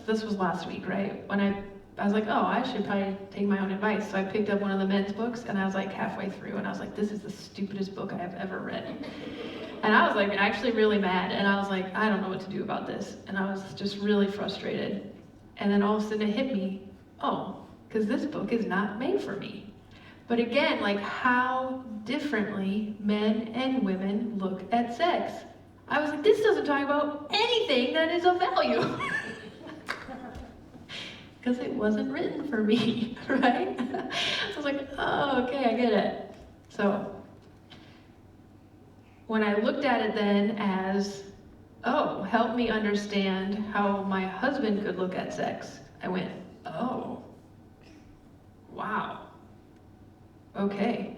this was last week, right? When I was like, oh, I should probably take my own advice. So I picked up one of the men's books, and I was like halfway through, and I was like, this is the stupidest book I have ever read. And I was like actually really mad, and I was like, I don't know what to do about this. And I was just really frustrated. And then all of a sudden it hit me, oh, because this book is not made for me. But again, like how differently men and women look at sex. I was like, this doesn't talk about anything that is of value. Because it wasn't written for me, right? I was like, oh, okay, I get it. So when I looked at it then as, oh, help me understand how my husband could look at sex, I went, oh, wow. Okay,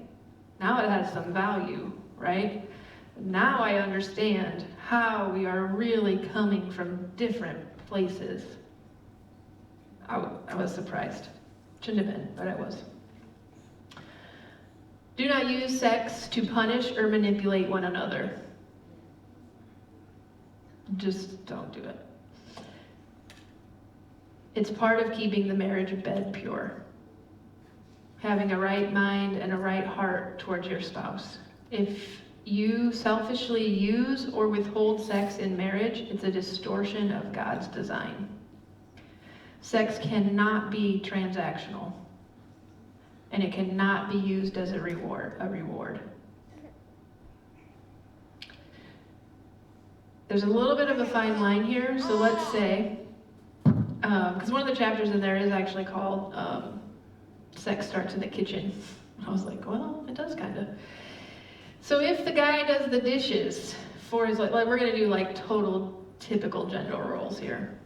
now it has some value, right? Now I understand how we are really coming from different places. I was surprised. Shouldn't have been, but I was. Do not use sex to punish or manipulate one another. Just don't do it. It's part of keeping the marriage bed pure. Having a right mind and a right heart towards your spouse. If you selfishly use or withhold sex in marriage, it's a distortion of God's design. Sex cannot be transactional, and it cannot be used as a reward. There's a little bit of a fine line here, so let's say, because one of the chapters in there is actually called Sex Starts in the Kitchen. I was like, well, it does kind of. So if the guy does the dishes for his, like we're going to do like total typical gender roles here.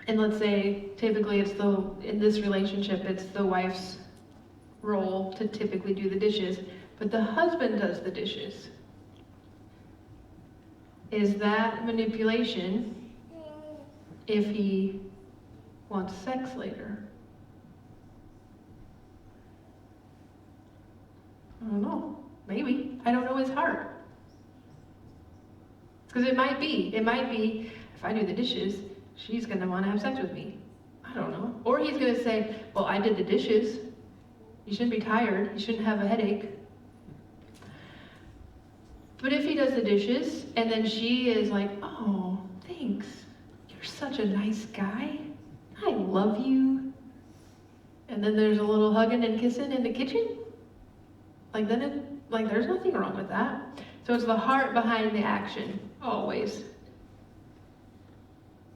And let's say typically in this relationship, it's the wife's role to typically do the dishes, but the husband does the dishes. Is that manipulation if he wants sex later? I don't know. Maybe. I don't know his heart. Because it might be. It might be, if I do the dishes, she's going to want to have sex with me. I don't know. Or he's going to say, well, I did the dishes. You shouldn't be tired. You shouldn't have a headache. But if he does the dishes, and then she is like, oh, thanks. You're such a nice guy. I love you. And then there's a little hugging and kissing in the kitchen. There's nothing wrong with that. So it's the heart behind the action, always.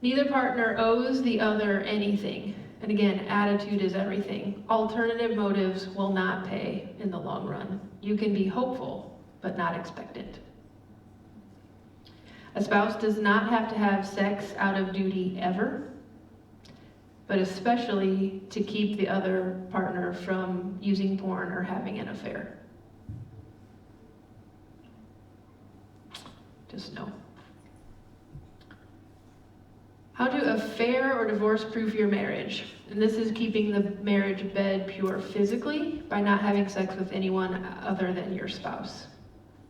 Neither partner owes the other anything. And again, attitude is everything. Alternative motives will not pay in the long run. You can be hopeful, but not expectant. A spouse does not have to have sex out of duty ever, but especially to keep the other partner from using porn or having an affair. Just know. How to affair or divorce proof your marriage. And this is keeping the marriage bed pure physically by not having sex with anyone other than your spouse.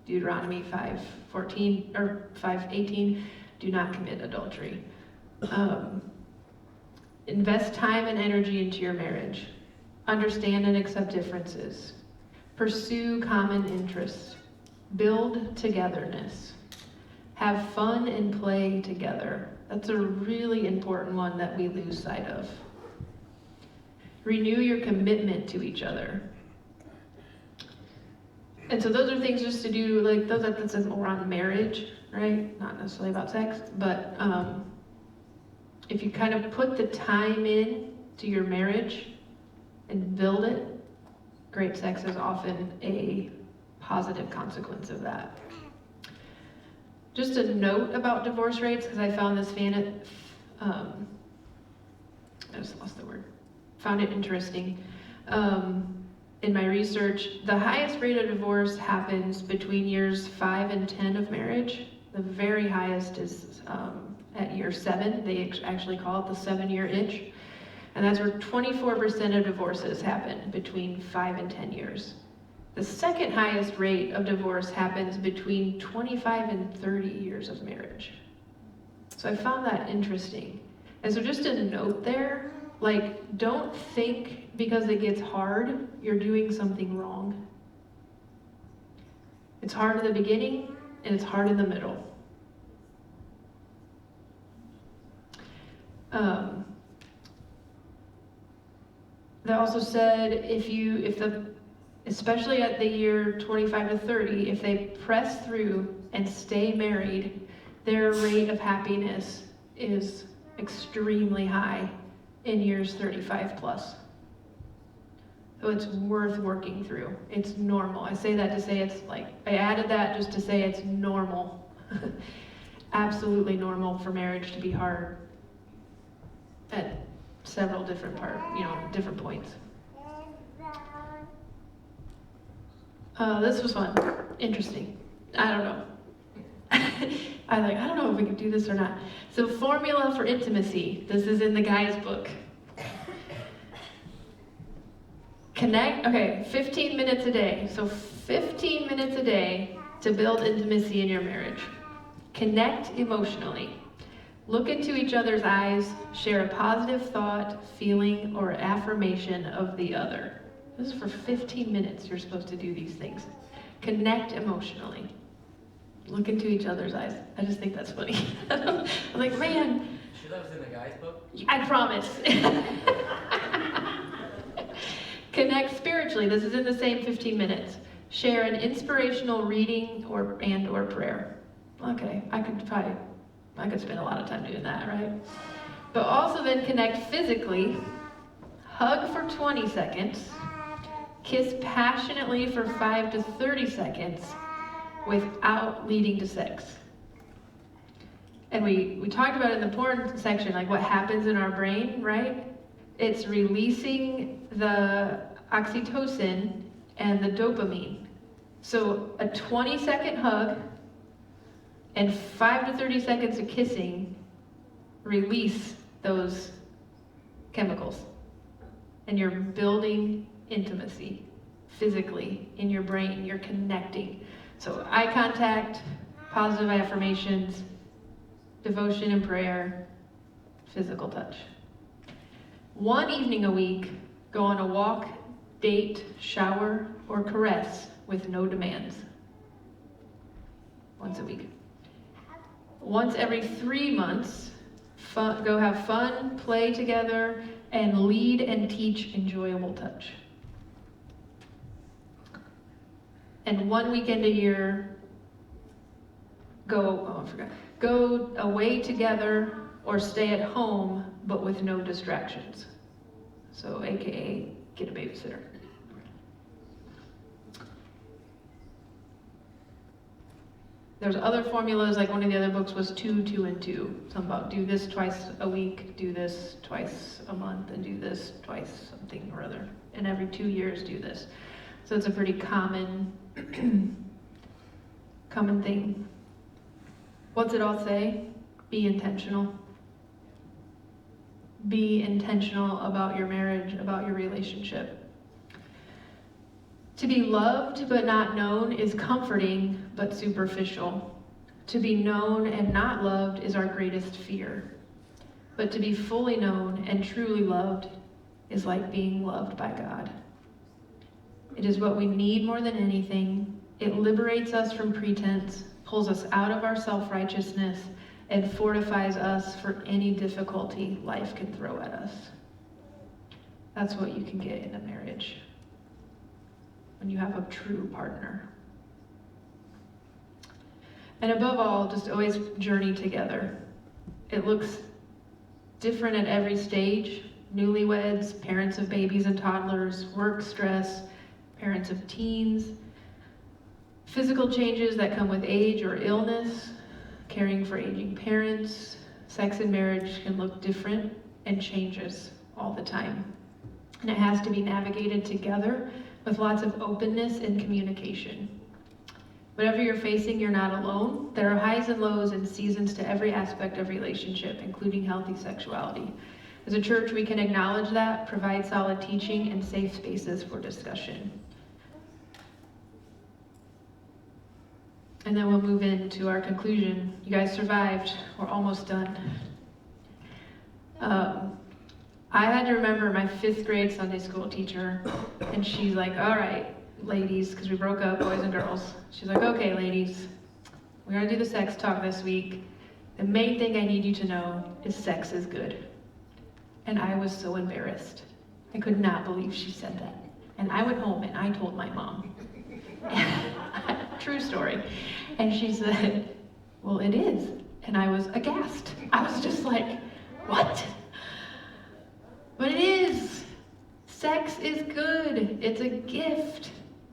Deuteronomy 5:14 or 5:18, do not commit adultery. Invest time and energy into your marriage. Understand and accept differences. Pursue common interests. Build togetherness. Have fun and play together. That's a really important one that we lose sight of. Renew your commitment to each other. And so those are things just to do, like those that's more on marriage, right? Not necessarily about sex, but if you kind of put the time in to your marriage and build it, great sex is often a positive consequence of that. Just a note about divorce rates, because I found this I just lost the word. Found it interesting. In my research, the highest rate of divorce happens between years 5 and 10 of marriage. The very highest is at year 7. They actually call it the 7-year itch. And that's where 24% of divorces happen between 5 and 10 years. The second highest rate of divorce happens between 25 and 30 years of marriage. So I found that interesting. And so just a note there, like, don't think because it gets hard, you're doing something wrong. It's hard in the beginning, and it's hard in the middle. They also said especially at the year 25 to 30, if they press through and stay married, their rate of happiness is extremely high in years 35 plus. So it's worth working through. It's normal. I say that to say I added that just to say it's normal. Absolutely normal for marriage to be hard at several different different points. This was fun. Interesting. I don't know. I don't know if we could do this or not. So formula for intimacy. This is in the guy's book. Connect, 15 minutes a day. So 15 minutes a day to build intimacy in your marriage. Connect emotionally. Look into each other's eyes, share a positive thought, feeling, or affirmation of the other. This is for 15 minutes you're supposed to do these things. Connect emotionally. Look into each other's eyes. I just think that's funny. I'm like, man. She lives in the guy's book? I promise. Connect spiritually. This is in the same 15 minutes. Share an inspirational reading or prayer. Okay, I could spend a lot of time doing that, right? But also then connect physically. Hug for 20 seconds. Kiss passionately for 5 to 30 seconds without leading to sex. And we talked about in the porn section, like what happens in our brain, right? It's releasing the oxytocin and the dopamine. So a 20-second hug and 5 to 30 seconds of kissing release those chemicals. And you're building intimacy physically in your brain. You're connecting. So eye contact, positive affirmations, devotion and prayer, physical touch. One evening a week, go on a walk, date, shower, or caress with no demands. Once a week. Once every 3 months, go have fun, play together, and lead and teach enjoyable touch. And 1 weekend a year, go away together or stay at home, but with no distractions. So AKA, get a babysitter. There's other formulas, like one of the other books was 2, 2, and 2. Something about do this twice a week, do this twice a month, and do this twice something or other. And every 2 years do this. So it's a pretty common thing. What's it all say? Be intentional. Be intentional about your marriage, about your relationship. To be loved but not known is comforting but superficial. To be known and not loved is our greatest fear. But to be fully known and truly loved is like being loved by God. It is what we need more than anything. It liberates us from pretense, pulls us out of our self-righteousness, and fortifies us for any difficulty life can throw at us. That's what you can get in a marriage when you have a true partner. And above all, just always journey together. It looks different at every stage. Newlyweds, parents of babies and toddlers, work stress, parents of teens, physical changes that come with age or illness, caring for aging parents. Sex and marriage can look different and changes all the time. And it has to be navigated together with lots of openness and communication. Whatever you're facing, you're not alone. There are highs and lows and seasons to every aspect of relationship, including healthy sexuality. As a church, we can acknowledge that, provide solid teaching, and safe spaces for discussion. And then we'll move into our conclusion. You guys survived. We're almost done. I had to remember my 5th grade Sunday school teacher, and she's like, all right, ladies, because we broke up, boys and girls. She's like, okay, ladies, we're going to do the sex talk this week. The main thing I need you to know is sex is good. And I was so embarrassed. I could not believe she said that. And I went home and I told my mom. True story. And she said, well, it is. And I was aghast. I was just like, what? But it is. Sex is good. It's a gift.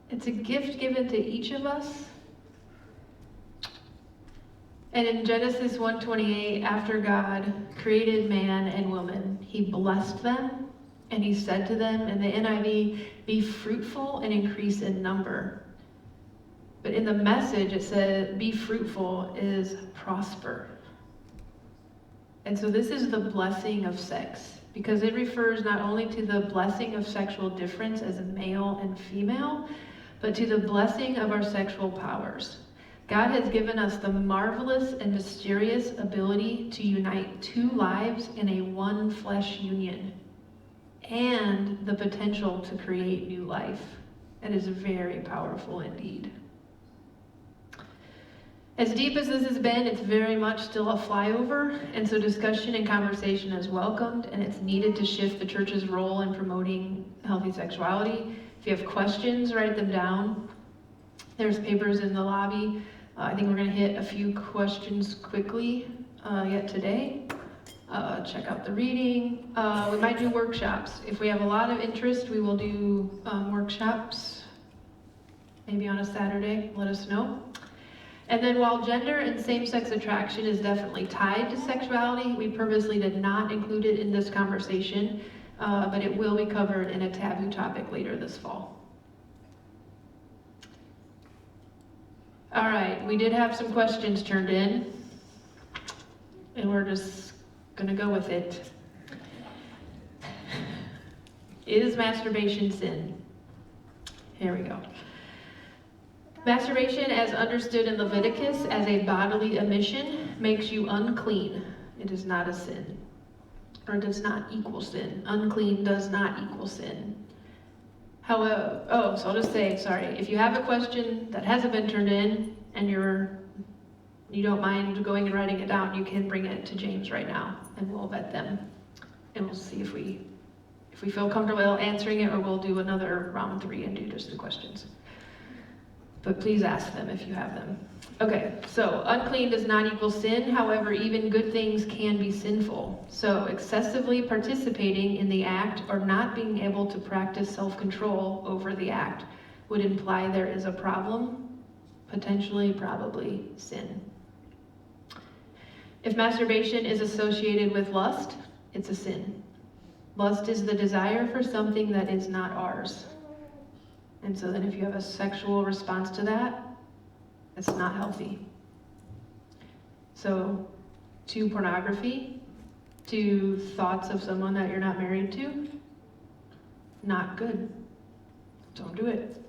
It's a gift given to each of us. And in Genesis 1:28, after God created man and woman, he blessed them, and he said to them in the NIV, be fruitful and increase in number. But in the Message, it said, be fruitful is prosper. And so this is the blessing of sex, because it refers not only to the blessing of sexual difference as a male and female, but to the blessing of our sexual powers. God has given us the marvelous and mysterious ability to unite two lives in a one flesh union, and the potential to create new life. It is very powerful indeed. As deep as this has been, it's very much still a flyover, and so discussion and conversation is welcomed, and it's needed to shift the church's role in promoting healthy sexuality. If you have questions, write them down. There's papers in the lobby. I think we're going to hit a few questions quickly yet today. Check out the reading. We might do workshops. If we have a lot of interest, we will do workshops, maybe on a Saturday. Let us know. And then while gender and same-sex attraction is definitely tied to sexuality, we purposely did not include it in this conversation, but it will be covered in a taboo topic later this fall. All right, we did have some questions turned in, and we're just gonna go with it. Is masturbation sin? Here we go. Masturbation, as understood in Leviticus as a bodily emission, makes you unclean. It is not a sin, or does not equal sin. Unclean does not equal sin. However, so I'll just say, sorry, if you have a question that hasn't been turned in and you don't mind going and writing it down, you can bring it to James right now, and we'll vet them, and we'll see if we feel comfortable answering it, or we'll do another round 3 and do just the questions. But please ask them if you have them. Okay, so unclean does not equal sin. However, even good things can be sinful. So excessively participating in the act or not being able to practice self-control over the act would imply there is a problem, potentially, probably sin. If masturbation is associated with lust, it's a sin. Lust is the desire for something that is not ours. And so then if you have a sexual response to that, it's not healthy. So to pornography, to thoughts of someone that you're not married to, not good. Don't do it.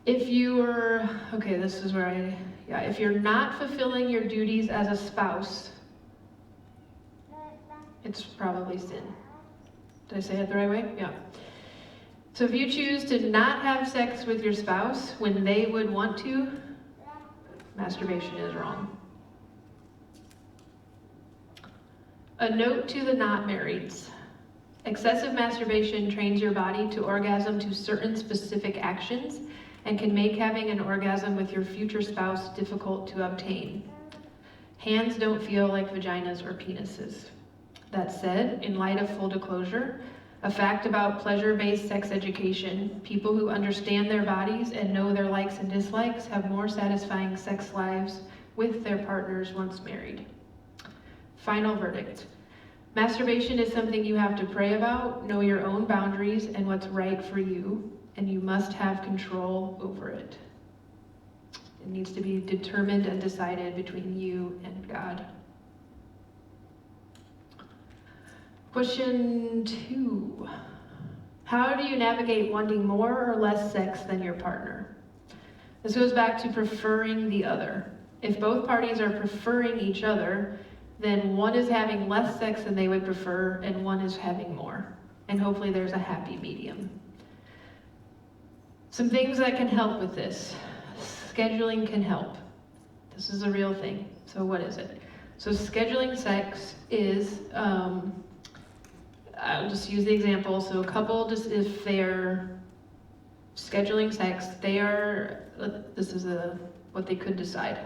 If you're, okay, this is where if you're not fulfilling your duties as a spouse, it's probably sin. Did I say it the right way? Yeah. So if you choose to not have sex with your spouse when they would want to, masturbation is wrong. A note to the not marrieds. Excessive masturbation trains your body to orgasm to certain specific actions and can make having an orgasm with your future spouse difficult to obtain. Hands don't feel like vaginas or penises. That said, in light of full disclosure, a fact about pleasure-based sex education, people who understand their bodies and know their likes and dislikes have more satisfying sex lives with their partners once married. Final verdict. Masturbation is something you have to pray about, know your own boundaries and what's right for you, and you must have control over it. It needs to be determined and decided between you and God. Question 2. How do you navigate wanting more or less sex than your partner? This goes back to preferring the other. If both parties are preferring each other, then one is having less sex than they would prefer and one is having more. And hopefully there's a happy medium. Some things that can help with this. Scheduling can help. This is a real thing. So what is it? So scheduling sex is, I'll just use the example. So a couple, just if they're scheduling sex, this is what they could decide.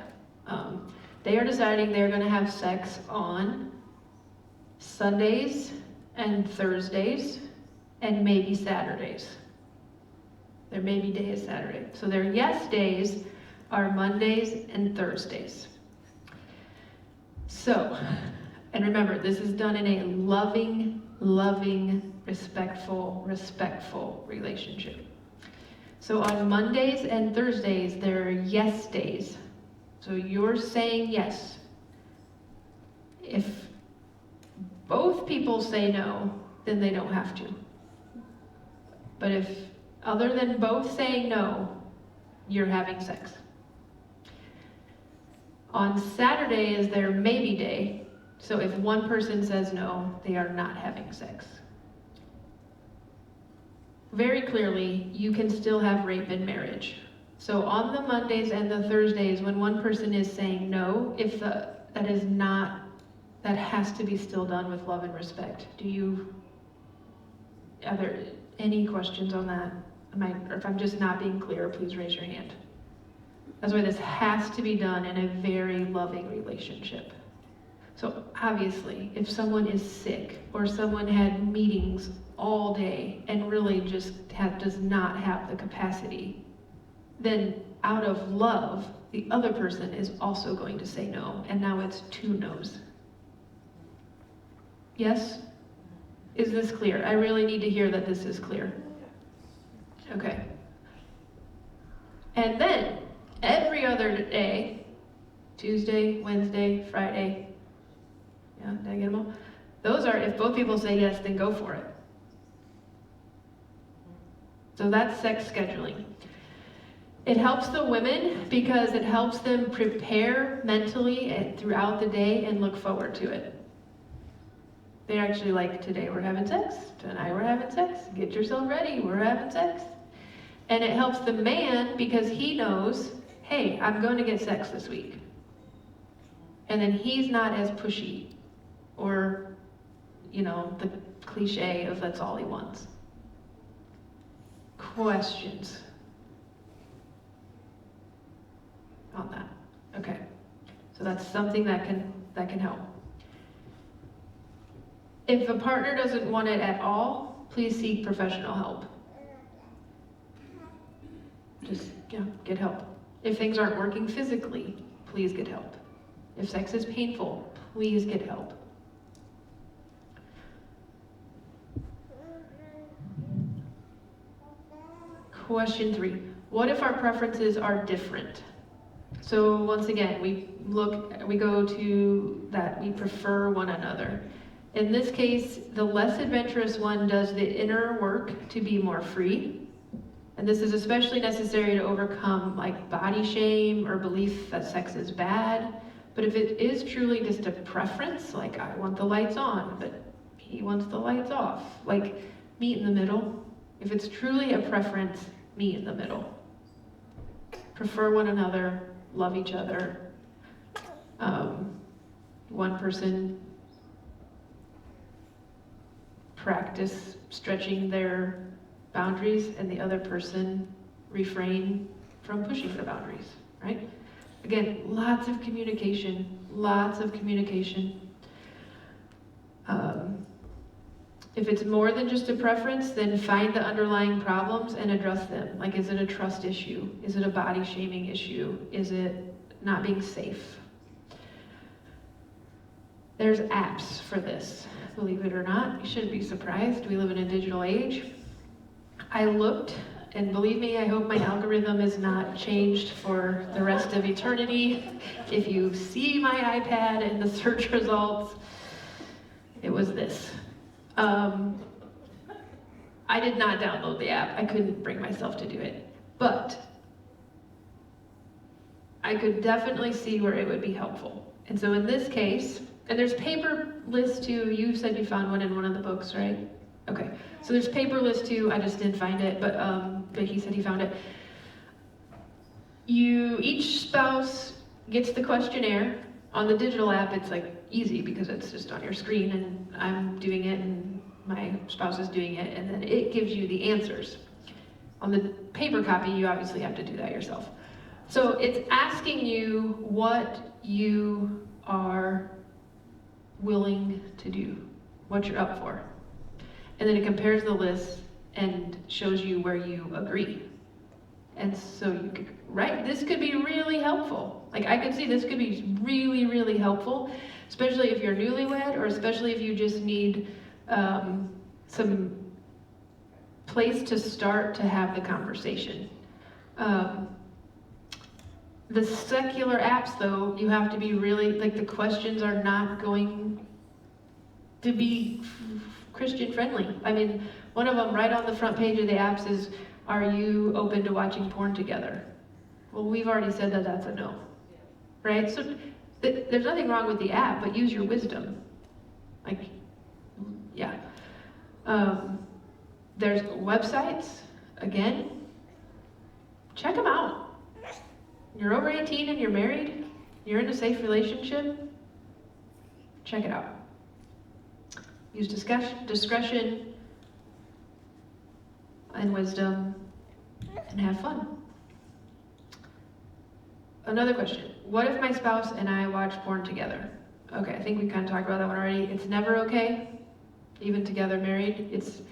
They are deciding they're going to have sex on Sundays and Thursdays and maybe Saturdays. Their maybe day is Saturday. So their yes days are Mondays and Thursdays. So, and remember, this is done in a loving, respectful relationship. So on Mondays and Thursdays, they're yes days. So you're saying yes. If both people say no, then they don't have to. But if other than both saying no, you're having sex. On Saturday is their maybe day, so if one person says no, they are not having sex. Very clearly, you can still have rape in marriage. So on the Mondays and the Thursdays, when one person is saying no, if that has to be still done with love and respect. Are there any questions on that? Or if I'm just not being clear, please raise your hand. That's why this has to be done in a very loving relationship. So obviously, if someone is sick or someone had meetings all day and really just does not have the capacity, then out of love, the other person is also going to say no, and now it's 2 no's. Yes? Is this clear? I really need to hear that this is clear. Okay. And then, every other day, Tuesday, Wednesday, Friday, yeah, did I get them all? Those are, if both people say yes, then go for it. So that's sex scheduling. It helps the women because it helps them prepare mentally and throughout the day and look forward to it. They're actually like, today we're having sex, tonight we're having sex, get yourself ready, we're having sex. And it helps the man because he knows, hey, I'm going to get sex this week. And then he's not as pushy or, the cliche of that's all he wants. Questions on that? Okay. So that's something that can help. If a partner doesn't want it at all, please seek professional help. Just get help. If things aren't working physically, please get help. If sex is painful, please get help. Question 3. What if our preferences are different? So once again, we go to that we prefer one another. In this case, the less adventurous one does the inner work to be more free. And this is especially necessary to overcome body shame or belief that sex is bad. But if it is truly just a preference, I want the lights on, but he wants the lights off, meet in the middle. If it's truly a preference, meet in the middle. Prefer one another, love each other. One person practice stretching their boundaries and the other person refrain from pushing the boundaries, right? Again, lots of communication, If it's more than just a preference, then find the underlying problems and address them. Is it a trust issue? Is it a body shaming issue? Is it not being safe? There's apps for this, believe it or not. You shouldn't be surprised. We live in a digital age. I looked, and believe me, I hope my algorithm is not changed for the rest of eternity. If you see my iPad in the search results, it was this. I did not download the app. I couldn't bring myself to do it. But I could definitely see where it would be helpful. And so in this case, and there's paper lists too. You said you found one in one of the books, right? Okay. So there's paper lists too. I just didn't find it, but he said he found it. Each spouse gets the questionnaire. On the digital app, it's easy because it's just on your screen and I'm doing it and my spouse is doing it, and then it gives you the answers. On the paper copy, you obviously have to do that yourself. So it's asking you what you are willing to do, what you're up for. And then it compares the list and shows you where you agree. And so you could, this could be really helpful. I could see this could be really, really helpful, especially if you're newlywed or especially if you just need some place to start to have the conversation. The secular apps, though, you have to be really, the questions are not going to be Christian friendly. I mean, one of them right on the front page of the apps is, Are you open to watching porn together? Well, we've already said that that's a no, right? So there's nothing wrong with the app, but use your wisdom. Like, yeah. There's websites, again, check them out. You're over 18 and you're married, you're in a safe relationship, check it out. Use discretion and wisdom and have fun. Another question, what if my spouse and I watch porn together? Okay, I think we kind of talked about that one already. It's never okay, even together married. It's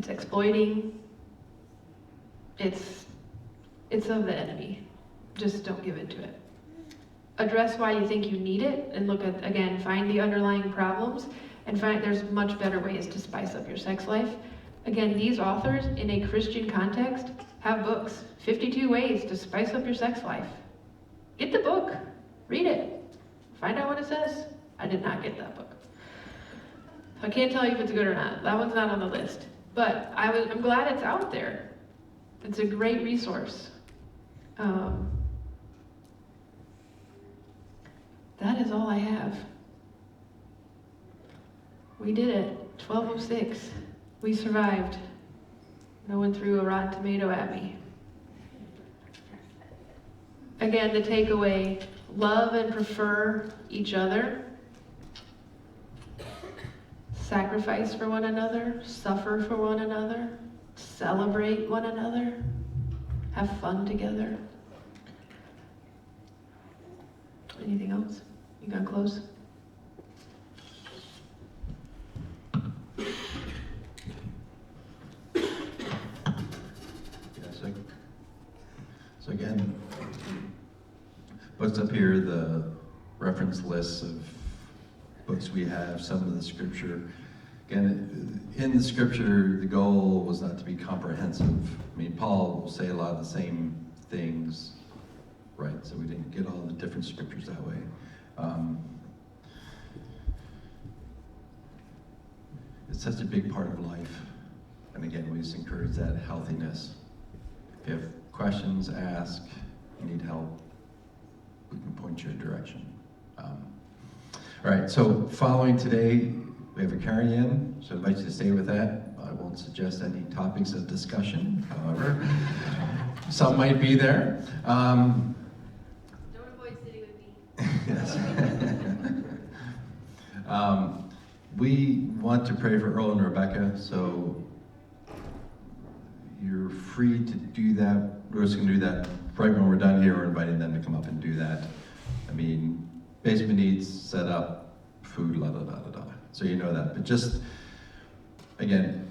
exploiting. It's of the enemy. Just don't give in to it. Address why you think you need it, and look at, again, find the underlying problems, and find there's much better ways to spice up your sex life. Again, these authors, in a Christian context, have books. 52 ways to spice up your sex life. Get the book. Read it. Find out what it says. I did not get that book. I can't tell you if it's good or not. That one's not on the list. But I'm glad it's out there. It's a great resource. That is all I have. We did it. 12:06. We survived. No one threw a rotten tomato at me. Again, the takeaway, love and prefer each other. Sacrifice for one another, suffer for one another, celebrate one another, have fun together. Anything else? You got close? So again, what's up here, the reference lists of books we have, some of the scripture. Again, in the scripture, the goal was not to be comprehensive. I mean, Paul will say a lot of the same things, right? So we didn't get all the different scriptures that way. It's such a big part of life. And again, we just encourage that healthiness. If you have questions, ask. You need help, we can point you in a direction. All right, so following today, we have a carry-in, so I invite you to stay with that. I won't suggest any topics of discussion, however, some might be there. Don't avoid sitting with me. Yes. We want to pray for Earl and Rebecca, so you're free to do that. We're just going to do that right when we're done here. We're inviting them to come up and do that. I mean, basement needs, set up, food, la da da da da. So you know that. But just, again,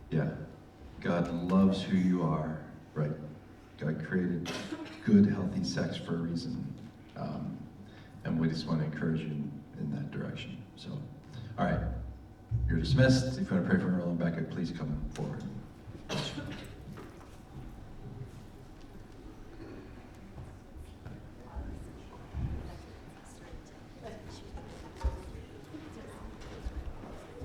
yeah, God loves who you are, right? God created good, healthy sex for a reason. And we just want to encourage you in that direction. So, all right, you're dismissed. If you want to pray for Earl and Becca, please come forward.